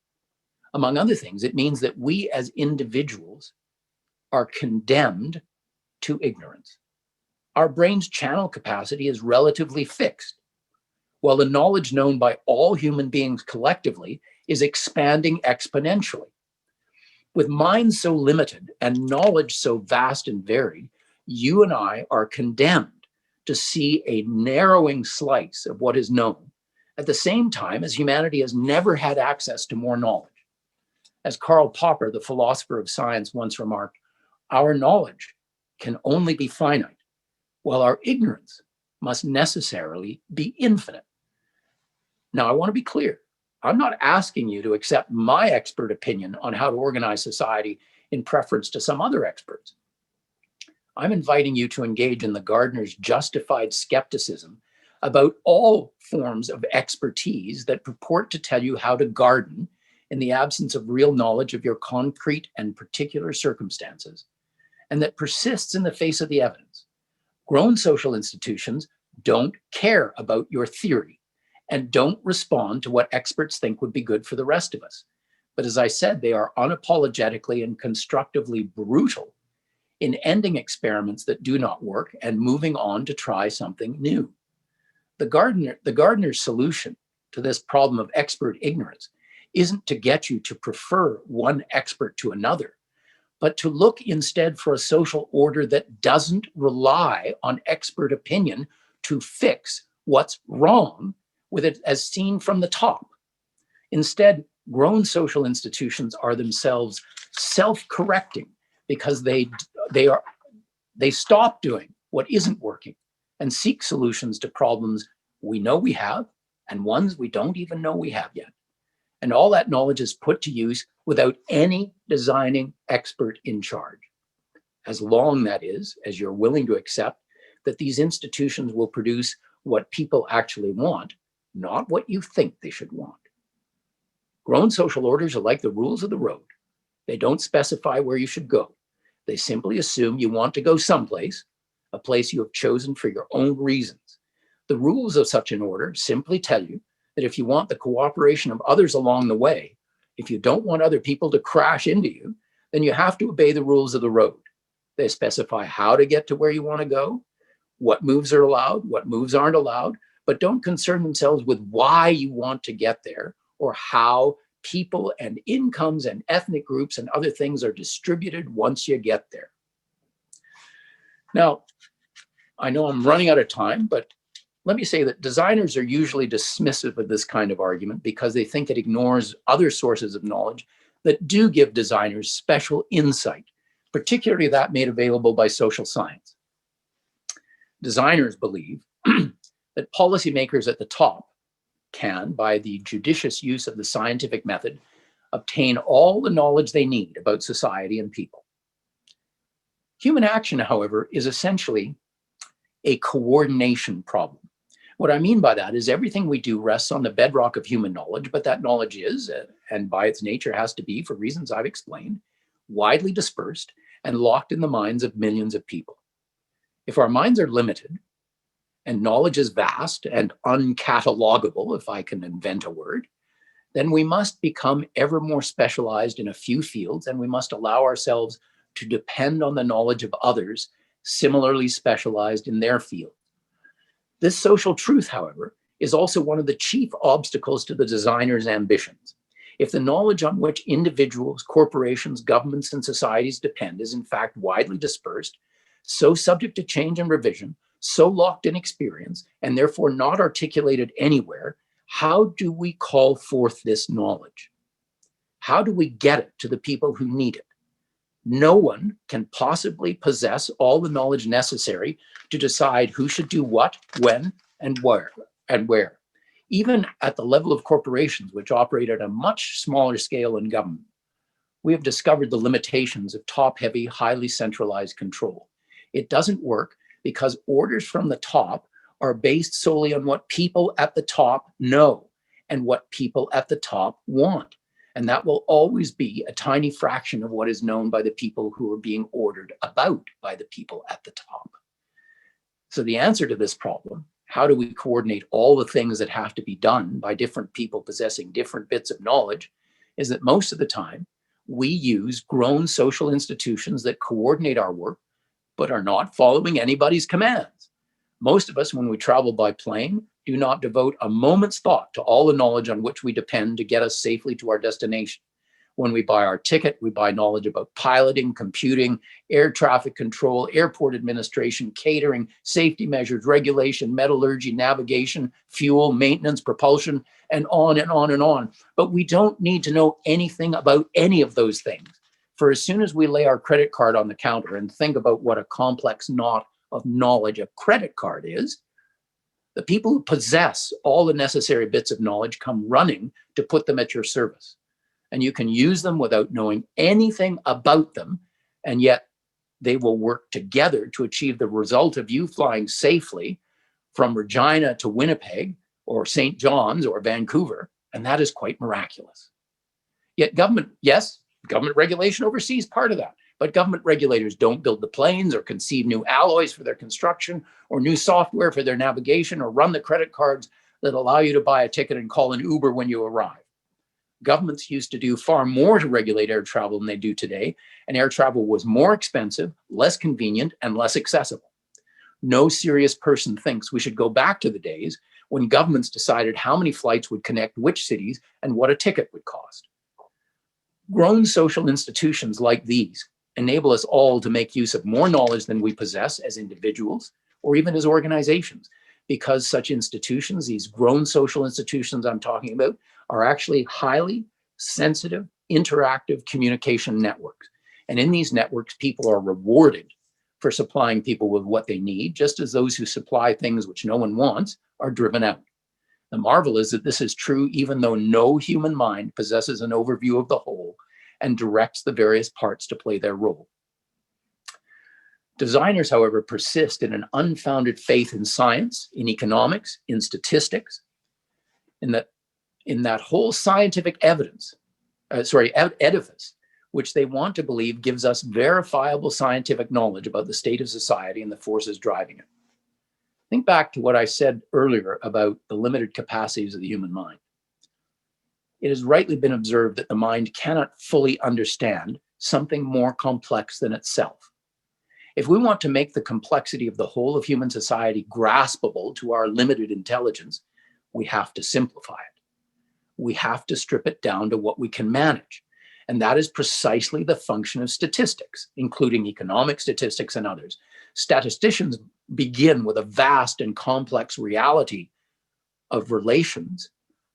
Among other things, it means that we as individuals are condemned to ignorance. Our brain's channel capacity is relatively fixed, while the knowledge known by all human beings collectively is expanding exponentially. With minds so limited and knowledge so vast and varied, you and I are condemned to see a narrowing slice of what is known, at the same time as humanity has never had access to more knowledge. As Karl Popper, the philosopher of science, once remarked, our knowledge can only be finite, while our ignorance must necessarily be infinite. Now, I want to be clear. I'm not asking you to accept my expert opinion on how to organize society in preference to some other experts. I'm inviting you to engage in the gardener's justified skepticism about all forms of expertise that purport to tell you how to garden in the absence of real knowledge of your concrete and particular circumstances, and that persists in the face of the evidence. Grown social institutions don't care about your theory and don't respond to what experts think would be good for the rest of us. But as I said, they are unapologetically and constructively brutal in ending experiments that do not work and moving on to try something new. The gardener's solution to this problem of expert ignorance isn't to get you to prefer one expert to another, but to look instead for a social order that doesn't rely on expert opinion to fix what's wrong with it as seen from the top. Instead, grown social institutions are themselves self-correcting because they stop doing what isn't working and seek solutions to problems we know we have and ones we don't even know we have yet. And all that knowledge is put to use without any designing expert in charge. As long, that is, as you're willing to accept that these institutions will produce what people actually want, not what you think they should want. Grown social orders are like the rules of the road. They don't specify where you should go. They simply assume you want to go someplace, a place you have chosen for your own reasons. The rules of such an order simply tell you that if you want the cooperation of others along the way, if you don't want other people to crash into you, then you have to obey the rules of the road. They specify how to get to where you want to go, what moves are allowed, what moves aren't allowed, but don't concern themselves with why you want to get there or how people and incomes and ethnic groups and other things are distributed once you get there. Now, I know I'm running out of time, but let me say that designers are usually dismissive of this kind of argument because they think it ignores other sources of knowledge that do give designers special insight, particularly that made available by social science. Designers believe that policymakers at the top can, by the judicious use of the scientific method, obtain all the knowledge they need about society and people. Human action, however, is essentially a coordination problem. What I mean by that is everything we do rests on the bedrock of human knowledge, but that knowledge is, and by its nature has to be, for reasons I've explained, widely dispersed and locked in the minds of millions of people. If our minds are limited, and knowledge is vast and uncatalogable, if I can invent a word, then we must become ever more specialized in a few fields, and we must allow ourselves to depend on the knowledge of others similarly specialized in their field. This social truth, however, is also one of the chief obstacles to the designer's ambitions. If the knowledge on which individuals, corporations, governments, and societies depend is in fact widely dispersed, so subject to change and revision, so locked in experience, and therefore not articulated anywhere, how do we call forth this knowledge? How do we get it to the people who need it? No one can possibly possess all the knowledge necessary to decide who should do what, when, and where. Even at the level of corporations, which operate at a much smaller scale in government, we have discovered the limitations of top-heavy, highly centralized control. It doesn't work because orders from the top are based solely on what people at the top know and what people at the top want. And that will always be a tiny fraction of what is known by the people who are being ordered about by the people at the top. So the answer to this problem, how do we coordinate all the things that have to be done by different people possessing different bits of knowledge, is that most of the time we use grown social institutions that coordinate our work, but are not following anybody's commands. Most of us, when we travel by plane, do not devote a moment's thought to all the knowledge on which we depend to get us safely to our destination. When we buy our ticket, we buy knowledge about piloting, computing, air traffic control, airport administration, catering, safety measures, regulation, metallurgy, navigation, fuel, maintenance, propulsion, and on and on and on. But we don't need to know anything about any of those things. For as soon as we lay our credit card on the counter and think about what a complex knot of knowledge a credit card is, the people who possess all the necessary bits of knowledge come running to put them at your service. And you can use them without knowing anything about them, and yet they will work together to achieve the result of you flying safely from Regina to Winnipeg or St. John's or Vancouver, and that is quite miraculous. Yet government regulation oversees part of that. But government regulators don't build the planes or conceive new alloys for their construction or new software for their navigation or run the credit cards that allow you to buy a ticket and call an Uber when you arrive. Governments used to do far more to regulate air travel than they do today, and air travel was more expensive, less convenient, and less accessible. No serious person thinks we should go back to the days when governments decided how many flights would connect which cities and what a ticket would cost. Grown social institutions like these enable us all to make use of more knowledge than we possess as individuals or even as organizations, because such institutions, these grown social institutions I'm talking about, are actually highly sensitive, interactive communication networks. And in these networks, people are rewarded for supplying people with what they need, just as those who supply things which no one wants are driven out. The marvel is that this is true even though no human mind possesses an overview of the whole and directs the various parts to play their role. Designers, however, persist in an unfounded faith in science, in economics, in statistics, in that whole scientific edifice, which they want to believe gives us verifiable scientific knowledge about the state of society and the forces driving it. Think back to what I said earlier about the limited capacities of the human mind. It has rightly been observed that the mind cannot fully understand something more complex than itself. If we want to make the complexity of the whole of human society graspable to our limited intelligence, we have to simplify it. We have to strip it down to what we can manage. And that is precisely the function of statistics, including economic statistics and others. Statisticians begin with a vast and complex reality of relations,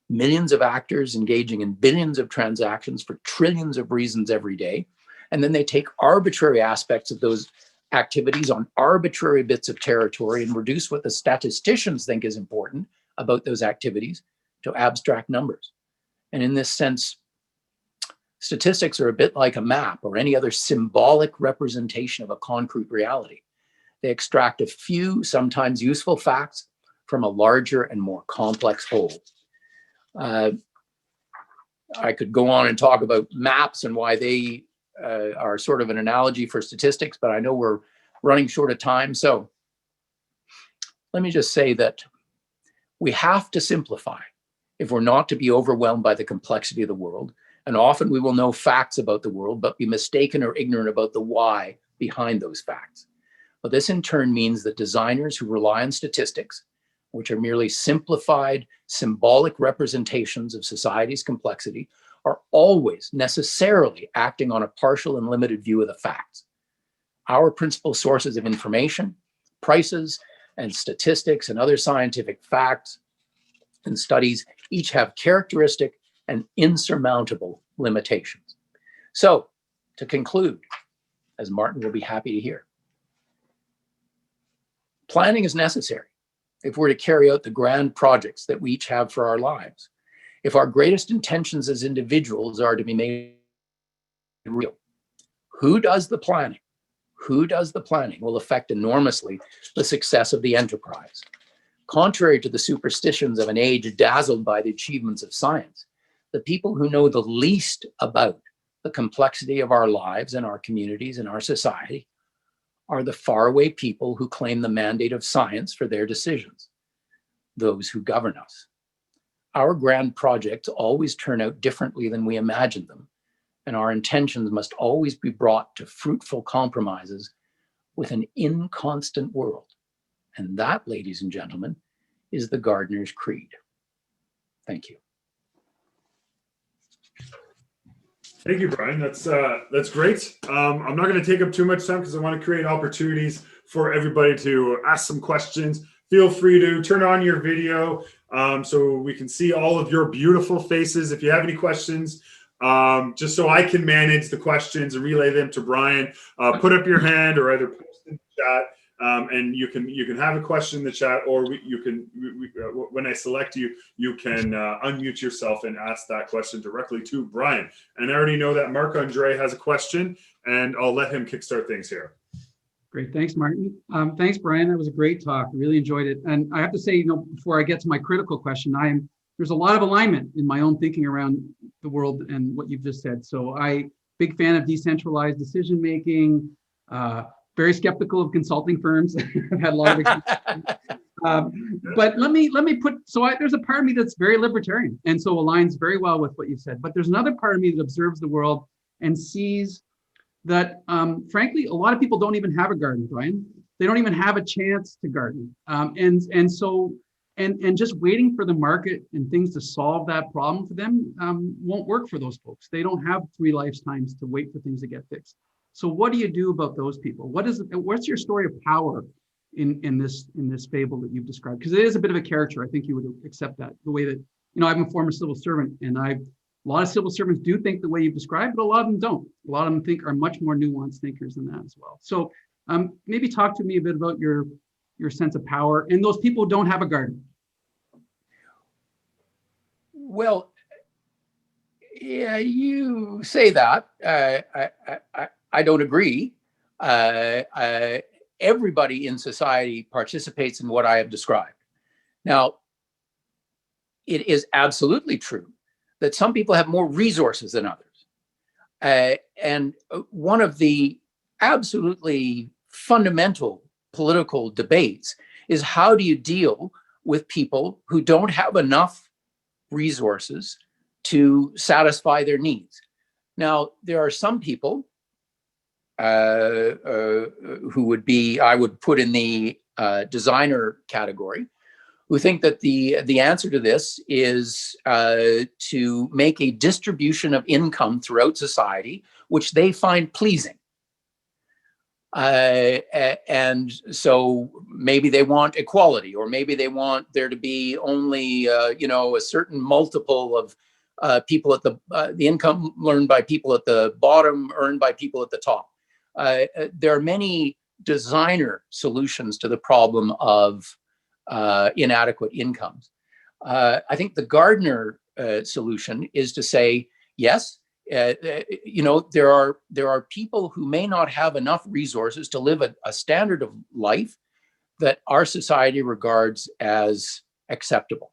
millions of actors engaging in billions of transactions for trillions of reasons every day. And then they take arbitrary aspects of those activities on arbitrary bits of territory and reduce what the statisticians think is important about those activities to abstract numbers. And in this sense, statistics are a bit like a map or any other symbolic representation of a concrete reality. They extract a few, sometimes useful facts from a larger and more complex whole. I could go on and talk about maps and why they are sort of an analogy for statistics, but I know we're running short of time. So let me just say that we have to simplify if we're not to be overwhelmed by the complexity of the world. And often we will know facts about the world, but be mistaken or ignorant about the why behind those facts. But this in turn means that designers who rely on statistics, which are merely simplified, symbolic representations of society's complexity, are always necessarily acting on a partial and limited view of the facts. Our principal sources of information, prices, and statistics and other scientific facts and studies each have characteristic and insurmountable limitations. So, to conclude, as Martin will be happy to hear, planning is necessary if we're to carry out the grand projects that we each have for our lives. If our greatest intentions as individuals are to be made real, who does the planning? Who does the planning will affect enormously the success of the enterprise. Contrary to the superstitions of an age dazzled by the achievements of science, the people who know the least about the complexity of our lives and our communities and our society are the faraway people who claim the mandate of science for their decisions, those who govern us. Our grand projects always turn out differently than we imagined them, and our intentions must always be brought to fruitful compromises with an inconstant world. And that, ladies and gentlemen, is the gardener's creed. Thank you. Thank you, Brian. That's great. I'm not going to take up too much time because I want to create opportunities for everybody to ask some questions. Feel free to turn on your video so we can see all of your beautiful faces. If you have any questions, just so I can manage the questions and relay them to Brian, put up your hand or either post in the chat. And you can have a question in the chat, or when I select you, you can unmute yourself and ask that question directly to Brian. And I already know that Marc-Andre has a question, and I'll let him kickstart things here. Great, thanks, Martin. Thanks, Brian. That was a great talk. Really enjoyed it. And I have to say, before I get to my critical question, there's a lot of alignment in my own thinking around the world and what you've just said. So big fan of decentralized decision making. Very skeptical of consulting firms. I've had a lot of experience. But let me put, there's a part of me that's very libertarian and so aligns very well with what you said. But there's another part of me that observes the world and sees that, frankly, a lot of people don't even have a garden, Brian. They don't even have a chance to garden. And so And just waiting for the market and things to solve that problem for them won't work for those folks. They don't have 3 lifetimes to wait for things to get fixed. So what do you do about those people? What's your story of power in this fable that you've described? Because it is a bit of a caricature. I think you would accept that, the way that, I'm a former civil servant, and a lot of civil servants do think the way you've described, but a lot of them don't. A lot of them are much more nuanced thinkers than that as well. So maybe talk to me a bit about your sense of power and those people who don't have a garden. Well, yeah, you say that. I don't agree. Everybody in society participates in what I have described. Now, it is absolutely true that some people have more resources than others. And one of the absolutely fundamental political debates is, how do you deal with people who don't have enough resources to satisfy their needs? Now, there are some people who would be, I would put in the designer category, who think that the answer to this is to make a distribution of income throughout society, which they find pleasing. And so maybe they want equality, or maybe they want there to be only, a certain multiple of people at the income learned by people at the bottom, earned by people at the top. There are many designer solutions to the problem of inadequate incomes. I think the Gardner solution is to say, yes, there are people who may not have enough resources to live a standard of life that our society regards as acceptable.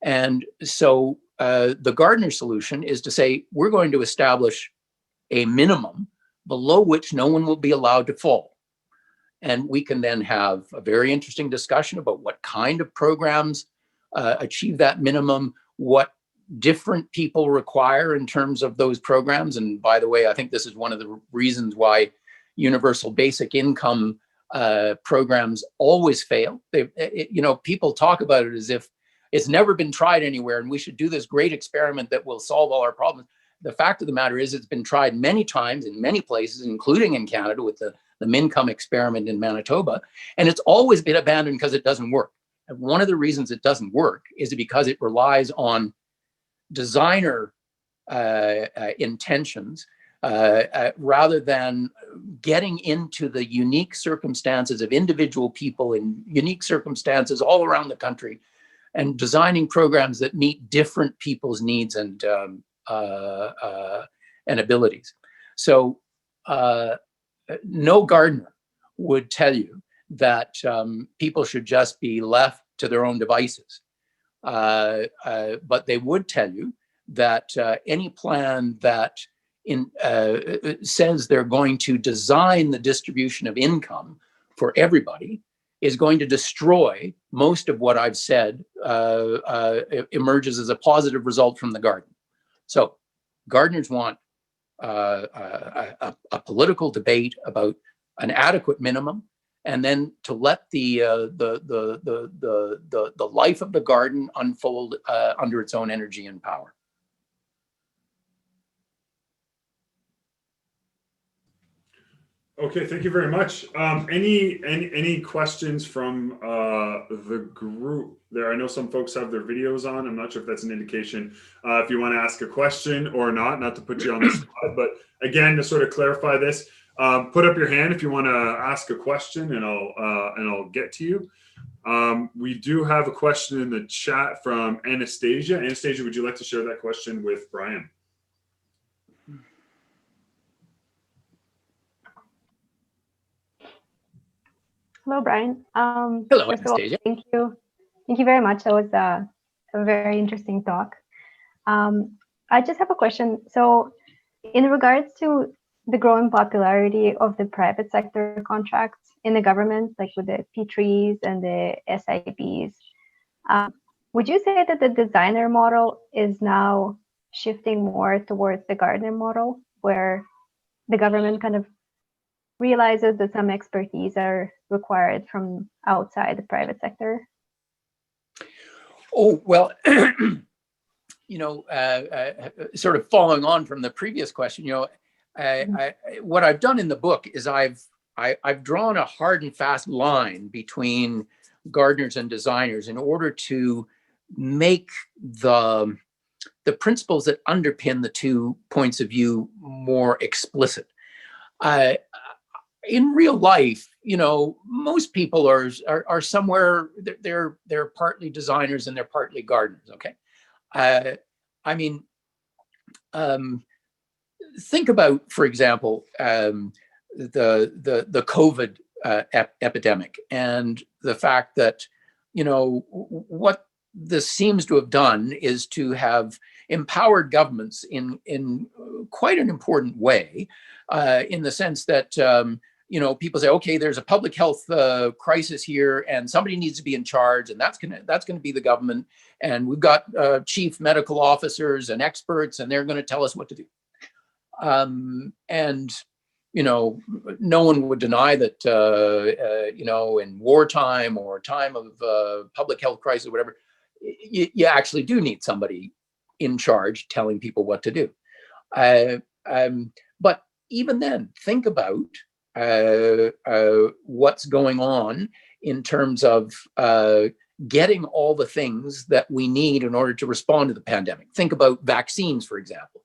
And so the Gardner solution is to say, we're going to establish a minimum below which no one will be allowed to fall. And we can then have a very interesting discussion about what kind of programs achieve that minimum, what different people require in terms of those programs. And by the way, I think this is one of the reasons why universal basic income programs always fail. People talk about it as if it's never been tried anywhere and we should do this great experiment that will solve all our problems. The fact of the matter is, it's been tried many times in many places, including in Canada with the MINCOME experiment in Manitoba, and it's always been abandoned because it doesn't work. And one of the reasons it doesn't work is because it relies on designer intentions rather than getting into the unique circumstances of individual people in unique circumstances all around the country, and designing programs that meet different people's needs and abilities. So no gardener would tell you that people should just be left to their own devices. But they would tell you that any plan that says they're going to design the distribution of income for everybody is going to destroy most of what I've said emerges as a positive result from the garden. So gardeners want a political debate about an adequate minimum, and then to let the life of the garden unfold under its own energy and power. Okay, thank you very much. Any questions from the group there? I know some folks have their videos on. I'm not sure if that's an indication if you want to ask a question or not to put you on the spot. But again, to sort of clarify this, put up your hand if you want to ask a question, and I'll get to you. We do have a question in the chat from Anastasia. Anastasia, would you like to share that question with Brian? Hello, Brian. Hello, Anastasia. Thank you. Thank you very much. That was a very interesting talk. I just have a question. So in regards to the growing popularity of the private sector contracts in the government, like with the P3s and the SIBs, would you say that the designer model is now shifting more towards the gardener model, where the government kind of realizes that some expertise are required from outside the private sector? Oh, well, sort of following on from the previous question, what I've done in the book is I've drawn a hard and fast line between gardeners and designers in order to make the principles that underpin the two points of view more explicit. In real life, most people are somewhere, they're partly designers and they're partly gardeners. Okay. I mean, think about, for example, the COVID epidemic, and the fact that, what this seems to have done is to have empowered governments in quite an important way, in the sense that, people say, okay, there's a public health crisis here, and somebody needs to be in charge, and that's gonna be the government, and we've got chief medical officers and experts, and they're going to tell us what to do. And no one would deny that, in wartime or time of public health crisis or whatever, you actually do need somebody in charge telling people what to do. But even then, think about what's going on in terms of getting all the things that we need in order to respond to the pandemic. Think about vaccines, for example.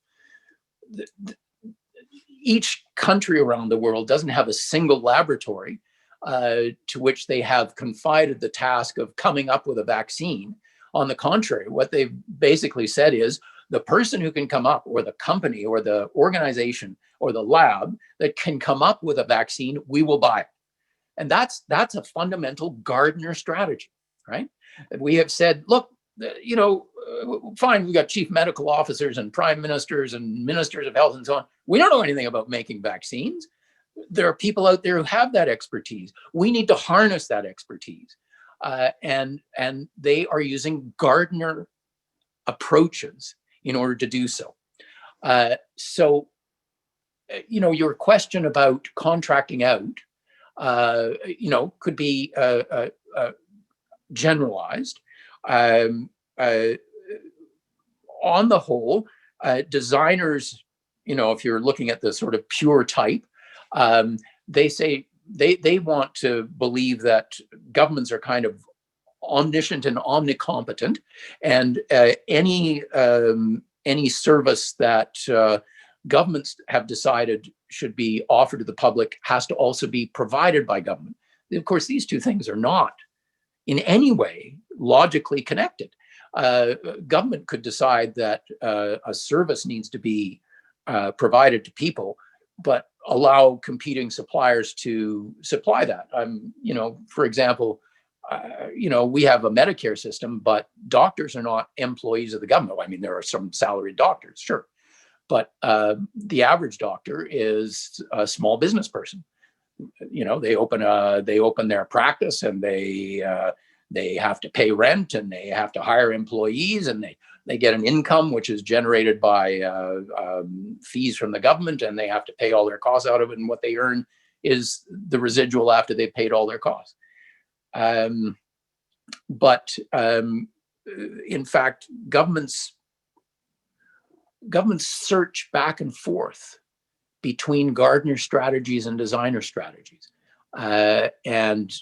Each country around the world doesn't have a single laboratory to which they have confided the task of coming up with a vaccine. On the contrary, what they've basically said is, the person who can come up, or the company or the organization or the lab that can come up with a vaccine, we will buy it. And that's a fundamental gardener strategy, right? We have said, look, fine, we got chief medical officers and prime ministers and ministers of health and so on. We don't know anything about making vaccines. There are people out there who have that expertise. We need to harness that expertise. And they are using gardener approaches in order to do so. Your question about contracting out, could be generalized. On the whole, designers, if you're looking at the sort of pure type, they say they want to believe that governments are kind of omniscient and omnicompetent, and any service that governments have decided should be offered to the public has to also be provided by government. Of course, these two things are not in any way logically connected. Government could decide that a service needs to be provided to people, but allow competing suppliers to supply that. For example, we have a Medicare system, but doctors are not employees of the government. I mean, there are some salaried doctors, sure, but the average doctor is a small business person. They open their practice, and they have to pay rent, and they have to hire employees, and they get an income which is generated by fees from the government, and they have to pay all their costs out of it, and what they earn is the residual after they've paid all their costs. But in fact, governments search back and forth between gardener strategies and designer strategies. And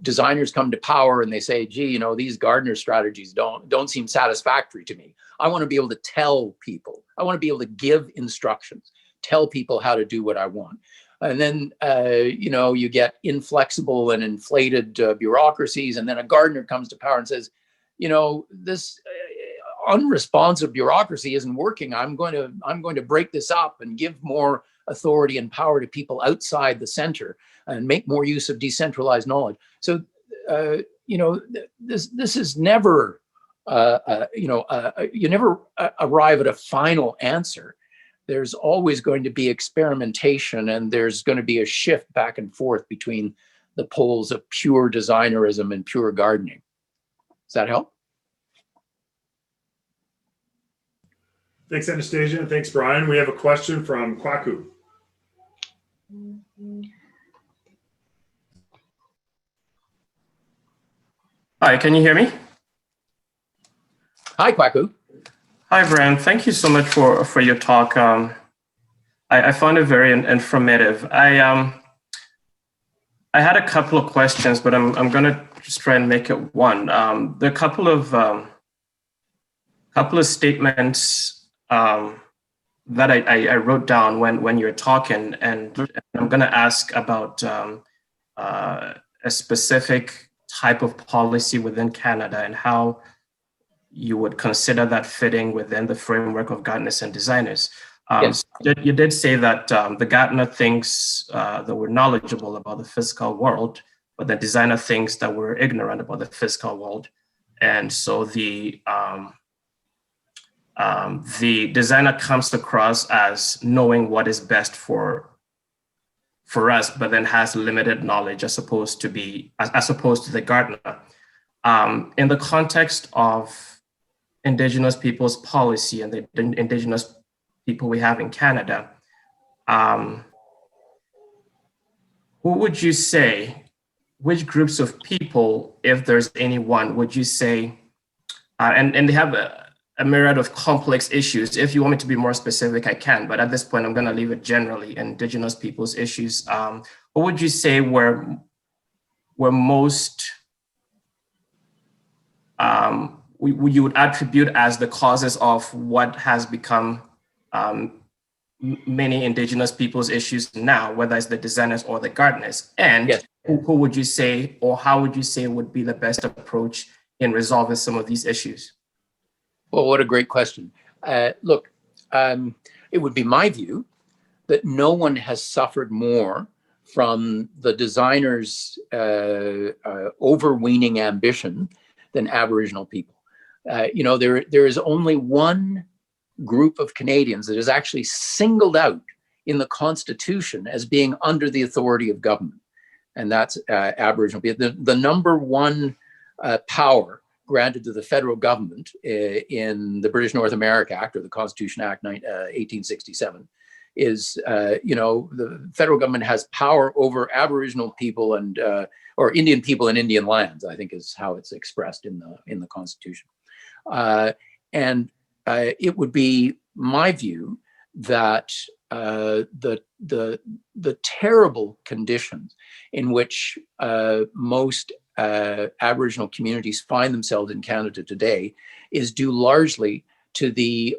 designers come to power and they say, gee, these gardener strategies don't seem satisfactory to me. I want to be able to tell people. I want to be able to give instructions, tell people how to do what I want. And then, you get inflexible and inflated bureaucracies. And then a gardener comes to power and says, this unresponsive bureaucracy isn't working. I'm going to break this up and give more authority and power to people outside the center and make more use of decentralized knowledge. So, this is never, you never arrive at a final answer. There's always going to be experimentation, and there's going to be a shift back and forth between the poles of pure designerism and pure gardening. Does that help? Thanks, Anastasia, and thanks, Brian. We have a question from Kwaku. Hi, can you hear me? Hi, Kwaku. Hi, Brian. Thank you so much for your talk. I found it very informative. I had a couple of questions, but I'm gonna just try and make it one. There are a couple of statements that I wrote down when you're talking, and I'm gonna ask about a specific type of policy within Canada and how you would consider that fitting within the framework of gardeners and designers. Yes. You did say that the gardener thinks that we're knowledgeable about the physical world, but the designer thinks that we're ignorant about the physical world. And so the designer comes across as knowing what is best for us, but then has limited knowledge as opposed to the gardener. In the context of Indigenous people's policy and the Indigenous people we have in Canada, who would you say, which groups of people, if there's any one, would you say, and they have a myriad of complex issues. If you want me to be more specific, I can, but at this point, I'm gonna leave it generally, Indigenous people's issues. What would you say were most, you would attribute as the causes of what has become many Indigenous people's issues now, whether it's the designers or the gardeners? And yes. Who would you say, or how would you say would be the best approach in resolving some of these issues? Well, what a great question. Look, it would be my view that no one has suffered more from the designer's overweening ambition than Aboriginal people. There is only one group of Canadians that is actually singled out in the Constitution as being under the authority of government, and that's Aboriginal people. The number one power granted to the federal government in the British North America Act, or the Constitution Act 1867, is, the federal government has power over Aboriginal people and or Indian people in Indian lands, I think is how it's expressed in the Constitution. And it would be my view that the terrible conditions in which most Aboriginal communities find themselves in Canada today is due largely to the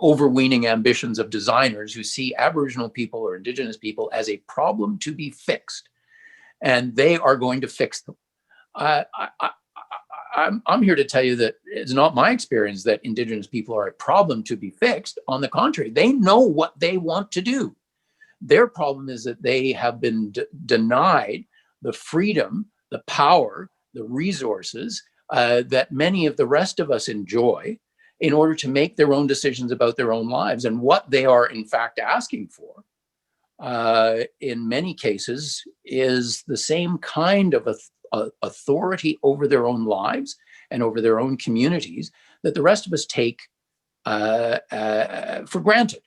overweening ambitions of designers who see Aboriginal people or Indigenous people as a problem to be fixed, and they are going to fix them. I'm here to tell you that it's not my experience that Indigenous people are a problem to be fixed. On the contrary, they know what they want to do. Their problem is that they have been denied the freedom, the power, the resources that many of the rest of us enjoy in order to make their own decisions about their own lives. And what they are in fact asking for, in many cases, is the same kind of authority over their own lives and over their own communities that the rest of us take for granted.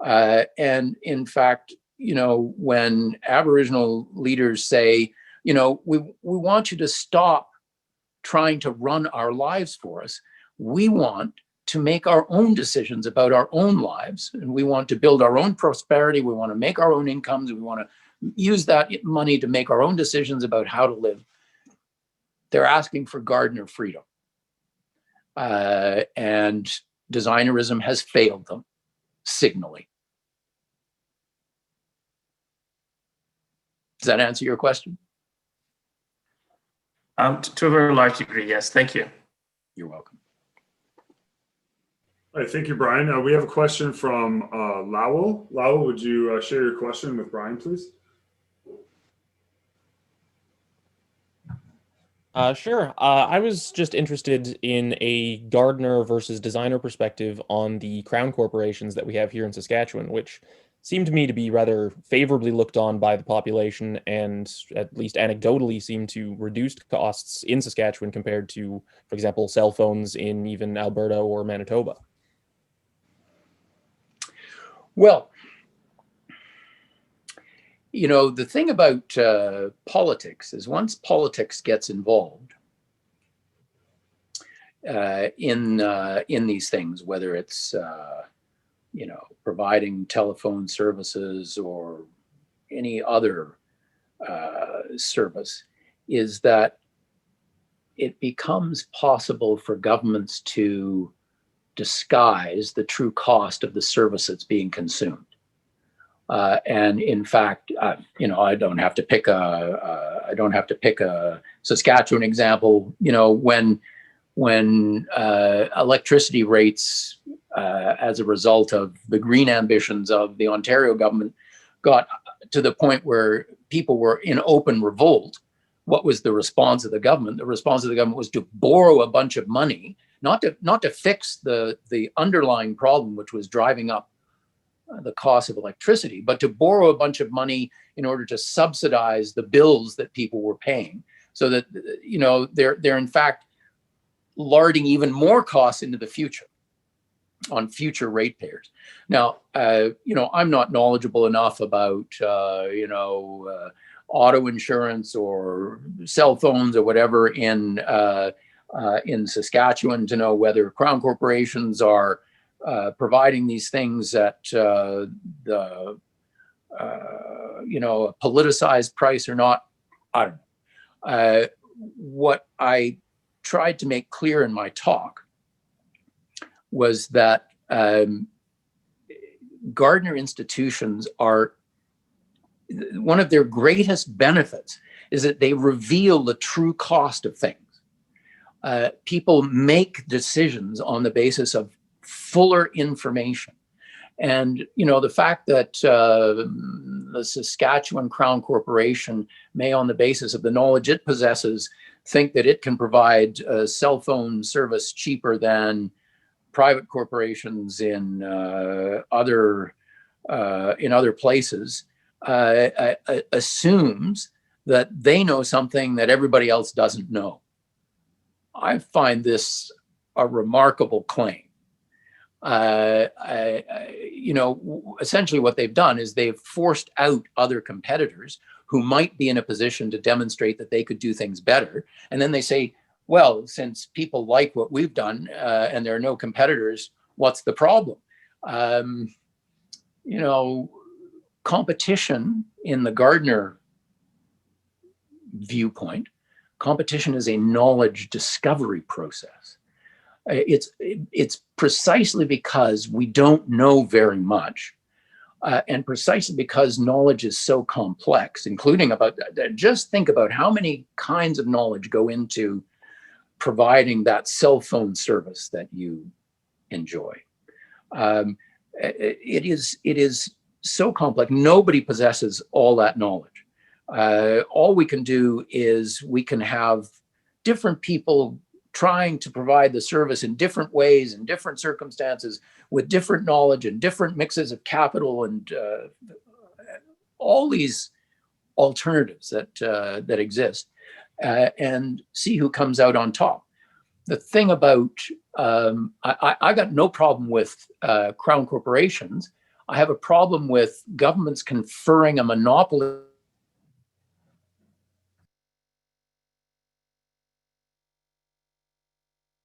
And in fact, when Aboriginal leaders say, we want you to stop trying to run our lives for us. We want to make our own decisions about our own lives, and we want to build our own prosperity. We want to make our own incomes. We want to use that money to make our own decisions about how to live. They're asking for gardener freedom. And designerism has failed them signally. Does that answer your question? To a very large degree, yes. Thank you. You're welcome. All right, thank you, Brian. We have a question from Lowell. Lowell, would you share your question with Brian, please? Sure. I was just interested in a gardener versus designer perspective on the crown corporations that we have here in Saskatchewan, which seem to me to be rather favorably looked on by the population and, at least anecdotally, seem to reduce costs in Saskatchewan compared to, for example, cell phones in even Alberta or Manitoba. Well, the thing about politics is once politics gets involved, in these things, whether it's providing telephone services or any other service, is that it becomes possible for governments to disguise the true cost of the service that's being consumed. And in fact, I don't have to pick a Saskatchewan example. When electricity rates, as a result of the green ambitions of the Ontario government, got to the point where people were in open revolt, what was the response of the government? The response of the government was to borrow a bunch of money, not to fix the underlying problem, which was driving up the cost of electricity, but to borrow a bunch of money in order to subsidize the bills that people were paying, so that they're in fact larding even more costs into the future on future ratepayers. Now, I'm not knowledgeable enough about auto insurance or cell phones or whatever in Saskatchewan to know whether Crown corporations are providing these things at a politicized price or not. I don't know. What I tried to make clear in my talk was that Gardner institutions are, one of their greatest benefits is that they reveal the true cost of things. People make decisions on the basis of fuller information. And, the fact that the Saskatchewan Crown Corporation may, on the basis of the knowledge it possesses, think that it can provide a cell phone service cheaper than private corporations in other places, assumes that they know something that everybody else doesn't know. I find this a remarkable claim. Essentially what they've done is they've forced out other competitors who might be in a position to demonstrate that they could do things better. And then they say, well, since people like what we've done and there are no competitors, what's the problem? Competition in the Gardner viewpoint, competition is a knowledge discovery process. It's precisely because we don't know very much, and precisely because knowledge is so complex, including just think about how many kinds of knowledge go into providing that cell phone service that you enjoy. It is so complex. Nobody possesses all that knowledge. All we can do is we can have different people trying to provide the service in different ways, in different circumstances, with different knowledge and different mixes of capital and all these alternatives that exist, and see who comes out on top. The thing about, I got no problem with Crown corporations. I have a problem with governments conferring a monopoly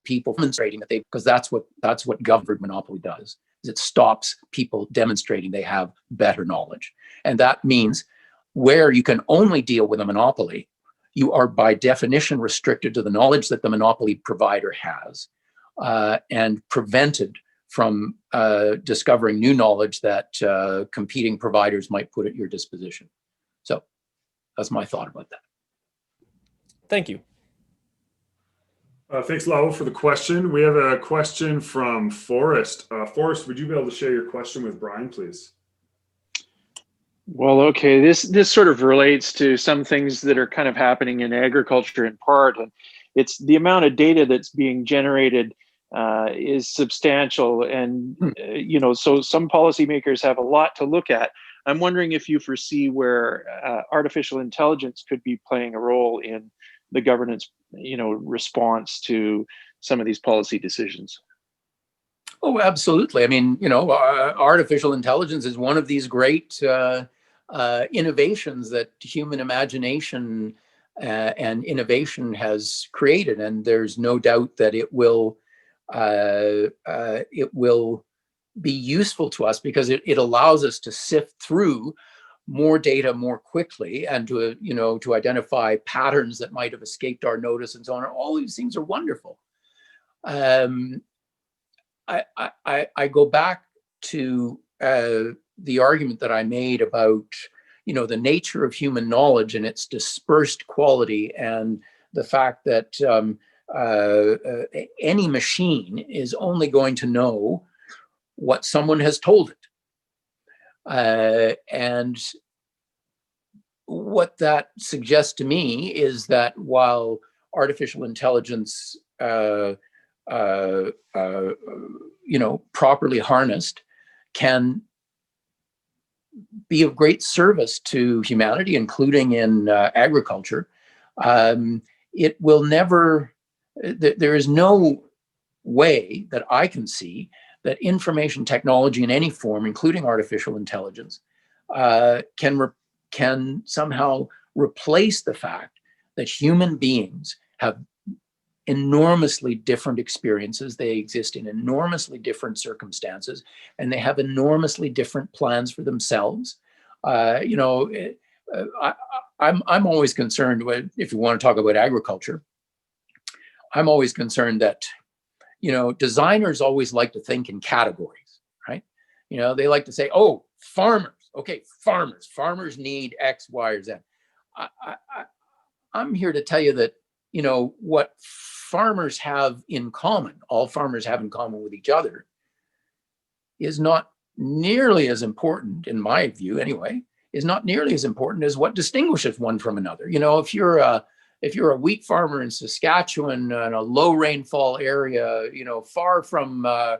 people demonstrating that because that's what government monopoly does, is it stops people demonstrating they have better knowledge. And that means where you can only deal with a monopoly, you are by definition restricted to the knowledge that the monopoly provider has, and prevented from discovering new knowledge that competing providers might put at your disposition. So that's my thought about that. Thank you. Thanks, Lau, for the question. We have a question from Forrest. Forrest, would you be able to share your question with Brian, please? Well, okay, this sort of relates to some things that are kind of happening in agriculture in part, and it's the amount of data that's being generated is substantial, and so some policymakers have a lot to look at. I'm wondering if you foresee where artificial intelligence could be playing a role in the governance, response to some of these policy decisions. Oh, absolutely. I mean, artificial intelligence is one of these great innovations that human imagination and innovation has created. And there's no doubt that it will be useful to us because it allows us to sift through more data more quickly and to identify patterns that might have escaped our notice and so on. All these things are wonderful. I go back to the argument that I made about the nature of human knowledge and its dispersed quality, and the fact that any machine is only going to know what someone has told it. And what that suggests to me is that while artificial intelligence, properly harnessed, can be of great service to humanity, including in agriculture, it will never, there is no way that I can see that information technology in any form, including artificial intelligence, can somehow replace the fact that human beings have enormously different experiences. They exist in enormously different circumstances, and they have enormously different plans for themselves. I'm always concerned with, if you want to talk about agriculture, I'm always concerned that, designers always like to think in categories, right? They like to say, oh, farmers. Okay, farmers need X, Y, or Z. I'm here to tell you that, what farmers have in common, all farmers have in common with each other, is not nearly as important, in my view anyway, is not nearly as important as what distinguishes one from another. If you're a wheat farmer in Saskatchewan in a low rainfall area, far from a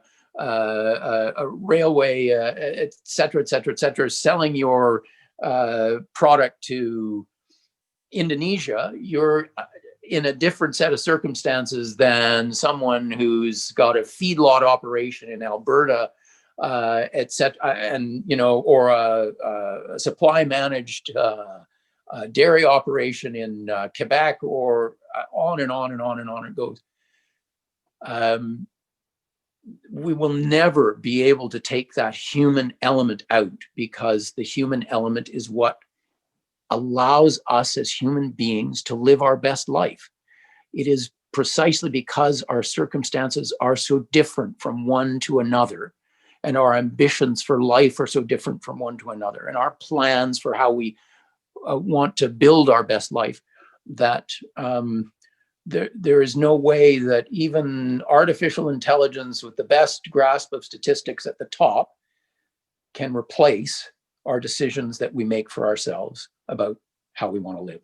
railway, et cetera, selling your product to Indonesia, you're in a different set of circumstances than someone who's got a feedlot operation in Alberta, et cetera, and or a supply managed dairy operation in Quebec, or on and on and on and on it goes. We will never be able to take that human element out, because the human element is what allows us as human beings to live our best life. It is precisely because our circumstances are so different from one to another, and our ambitions for life are so different from one to another, and our plans for how we want to build our best life, that there is no way that even artificial intelligence with the best grasp of statistics at the top can replace our decisions that we make for ourselves about how we want to live.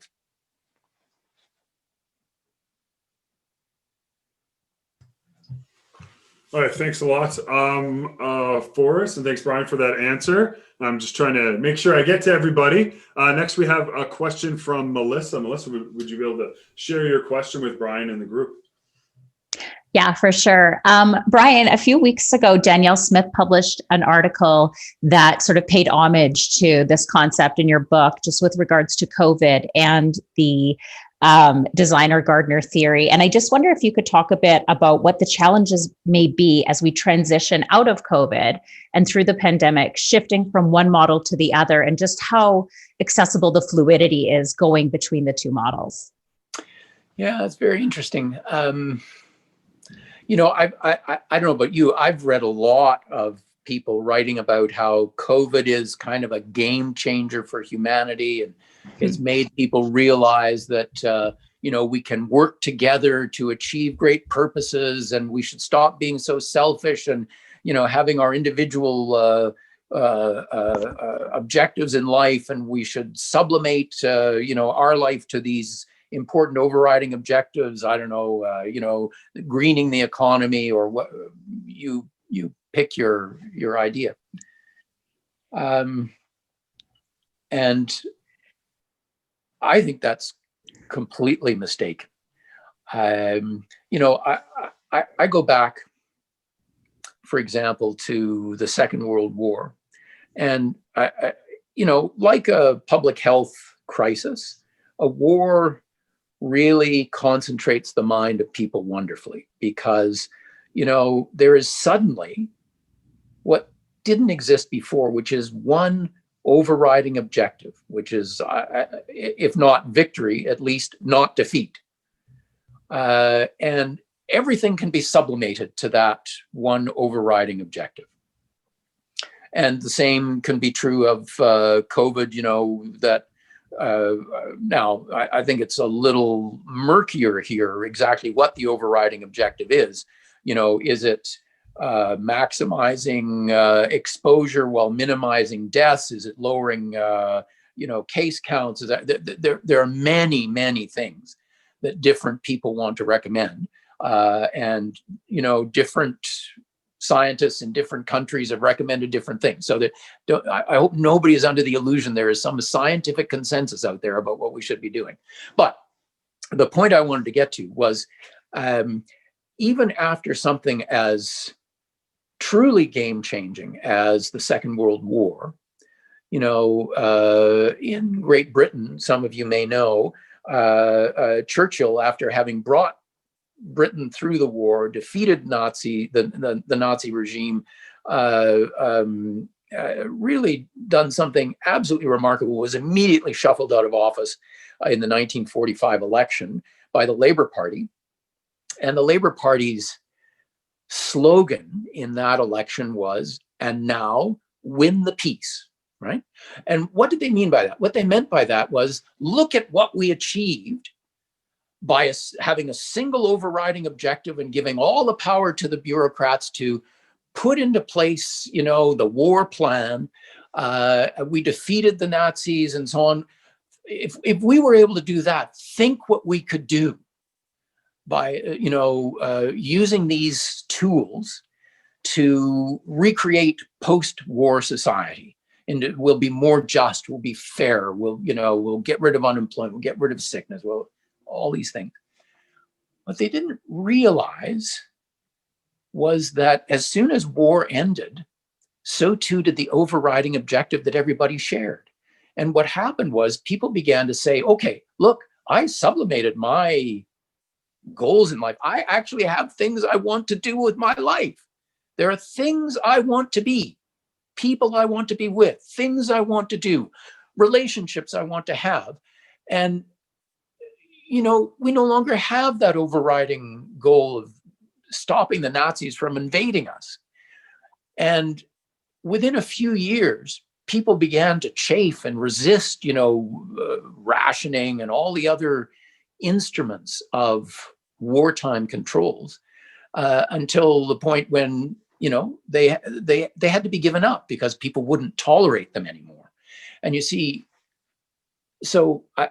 All right, thanks a lot, Forrest, and thanks, Brian, for that answer. I'm just trying to make sure I get to everybody. Next, we have a question from Melissa. Melissa, would you be able to share your question with Brian and the group? Yeah, for sure. Brian, a few weeks ago, Danielle Smith published an article that sort of paid homage to this concept in your book, just with regards to COVID and the designer gardener theory. And I just wonder if you could talk a bit about what the challenges may be as we transition out of COVID and through the pandemic, shifting from one model to the other, and just how accessible the fluidity is going between the two models. Yeah, that's very interesting. I don't know about you, I've read a lot of people writing about how COVID is kind of a game changer for humanity, and it's made people realize that, we can work together to achieve great purposes, and we should stop being so selfish and, having our individual objectives in life, and we should sublimate, our life to these important overriding objectives. I don't know, greening the economy, or what you pick your idea. And I think that's completely mistaken. I go back, for example, to the Second World War, and like a public health crisis, a war really concentrates the mind of people wonderfully, because, there is suddenly what didn't exist before, which is one overriding objective, which is, if not victory, at least not defeat. And everything can be sublimated to that one overriding objective. And the same can be true of COVID, that now I think it's a little murkier here exactly what the overriding objective is. Is it maximizing exposure while minimizing deaths? Is it lowering, case counts? Is that, there are many, many things that different people want to recommend. And different scientists in different countries have recommended different things. So that I hope nobody is under the illusion there is some scientific consensus out there about what we should be doing. But the point I wanted to get to was, even after something as truly game-changing as the Second World War, in Great Britain, some of you may know, Churchill, after having brought Britain through the war, defeated the Nazi regime, really done something absolutely remarkable, was immediately shuffled out of office in the 1945 election by the Labour Party. And the Labour Party's slogan in that election was, "And now win the peace," right? And what did they mean by that? What they meant by that was, look at what we achieved by having a single overriding objective and giving all the power to the bureaucrats to put into place, the war plan. We defeated the Nazis and so on. If we were able to do that, think what we could do by, using these tools to recreate post-war society. And it will be more just, will be fair, we'll get rid of unemployment, we'll get rid of sickness, all these things. What they didn't realize was that as soon as war ended, so too did the overriding objective that everybody shared. And what happened was people began to say, okay, look, I sublimated my goals in life. I actually have things I want to do with my life. There are things I want to be, people I want to be with, things I want to do, relationships I want to have. And we no longer have that overriding goal of stopping the Nazis from invading us. And within a few years, people began to chafe and resist, rationing and all the other instruments of wartime controls, until the point when, they had to be given up because people wouldn't tolerate them anymore. And you see, so I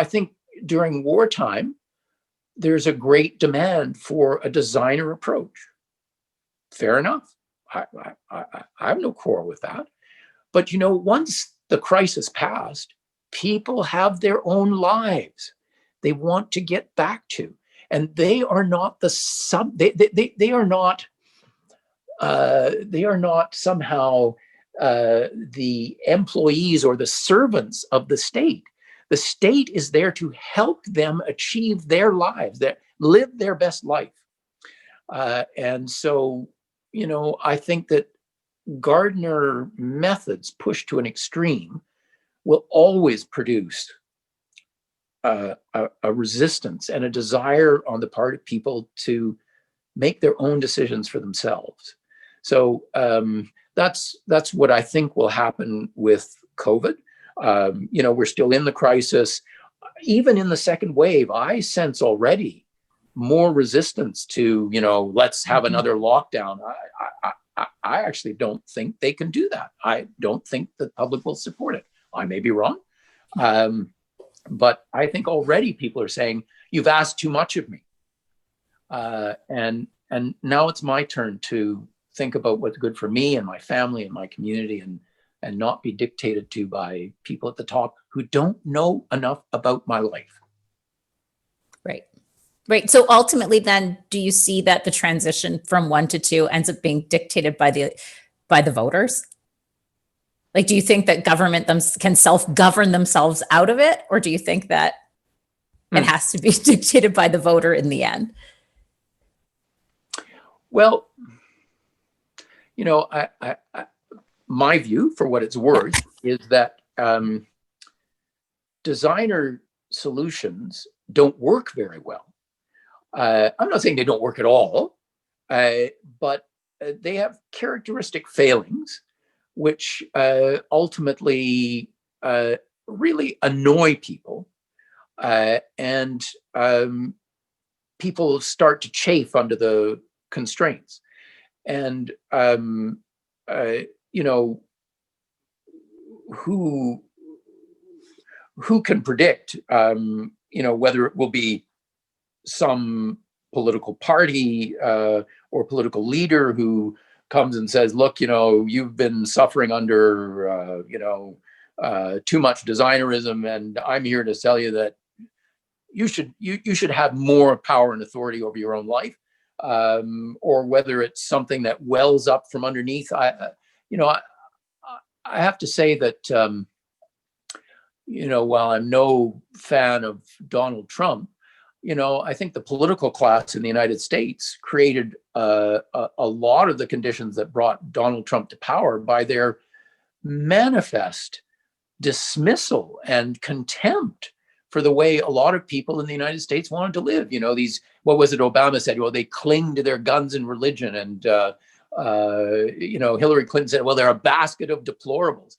think during wartime, there's a great demand for a designer approach. Fair enough. I have no quarrel with that. But, once the crisis passed, people have their own lives they want to get back to. And they are not they are not somehow the employees or the servants of the state. The state is there to help them achieve their lives, live their best life. And so, I think that Gardner methods pushed to an extreme will always produce a resistance and a desire on the part of people to make their own decisions for themselves. So that's what I think will happen with COVID. We're still in the crisis. Even in the second wave, I sense already more resistance to, let's have another lockdown. I actually don't think they can do that. I don't think the public will support it. I may be wrong. But I think already people are saying, you've asked too much of me. And now it's my turn to think about what's good for me and my family and my community, and not be dictated to by people at the top who don't know enough about my life. Right. So ultimately then, do you see that the transition from 1 to 2 ends up being dictated by the voters? Like, do you think that government can self-govern themselves out of it? Or do you think that It has to be dictated by the voter in the end. Well, my view, for what it's worth, is that designer solutions don't work very well. I'm not saying they don't work at all, but they have characteristic failings, which ultimately really annoy people, and people start to chafe under the constraints. And who can predict whether it will be some political party or political leader who comes and says, look, you've been suffering under too much designerism, and I'm here to tell you that you should have more power and authority over your own life, or whether it's something that wells up from underneath. I have to say that while I'm no fan of Donald Trump, I think the political class in the United States created a lot of the conditions that brought Donald Trump to power by their manifest dismissal and contempt for the way a lot of people in the United States wanted to live. What was it Obama said? Well, they cling to their guns and religion. And, Hillary Clinton said, well, they're a basket of deplorables.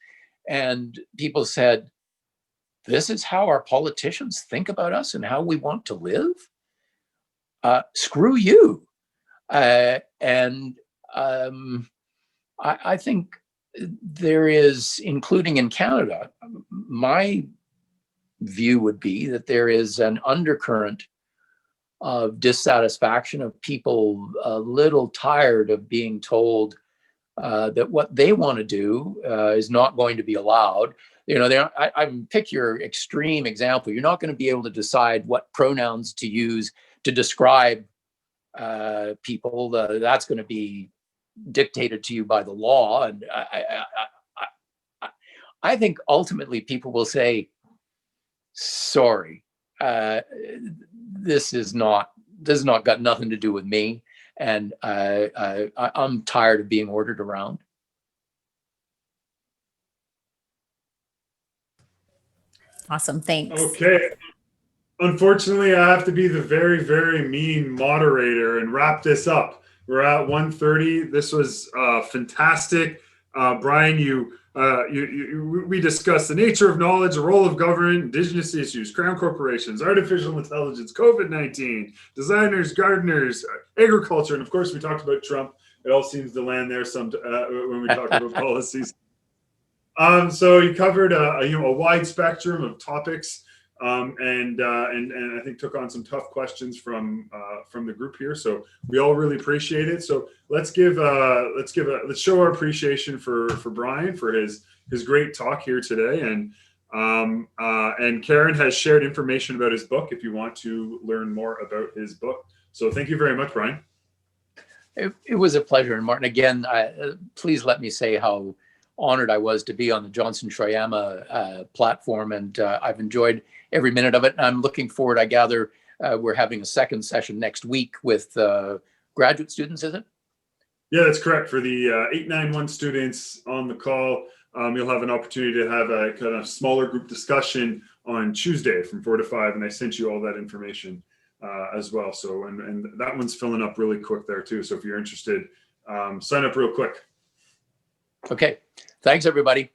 And people said, this is how our politicians think about us and how we want to live? Screw you. I think there is, including in Canada, my view would be that there is an undercurrent of dissatisfaction, of people a little tired of being told that what they want to do is not going to be allowed. I pick your extreme example. You're not going to be able to decide what pronouns to use to describe people. That's going to be dictated to you by the law. And I think ultimately people will say, sorry, this has not got nothing to do with me. And I'm tired of being ordered around. Awesome. Thanks. Okay. Unfortunately, I have to be the very, very mean moderator and wrap this up. We're at 1:30. This was fantastic. Brian, we discussed the nature of knowledge, the role of government, Indigenous issues, crown corporations, artificial intelligence, COVID-19, designers, gardeners, agriculture, and of course, we talked about Trump. It all seems to land there when we talk about policies. So you covered a wide spectrum of topics, and I think took on some tough questions from the group here. So we all really appreciate it. So let's show our appreciation for Brian for his great talk here today. And Karen has shared information about his book if you want to learn more about his book. So thank you very much, Brian. It was a pleasure. And Martin, again, please let me say how honored I was to be on the Johnson Shoyama platform, and I've enjoyed every minute of it. And I'm looking forward. I gather we're having a second session next week with graduate students, is it? Yeah, that's correct. For the 891 students on the call, you'll have an opportunity to have a kind of smaller group discussion on Tuesday from 4 to 5, and I sent you all that information as well. So, and that one's filling up really quick there too. So if you're interested, sign up real quick. Okay. Thanks, everybody.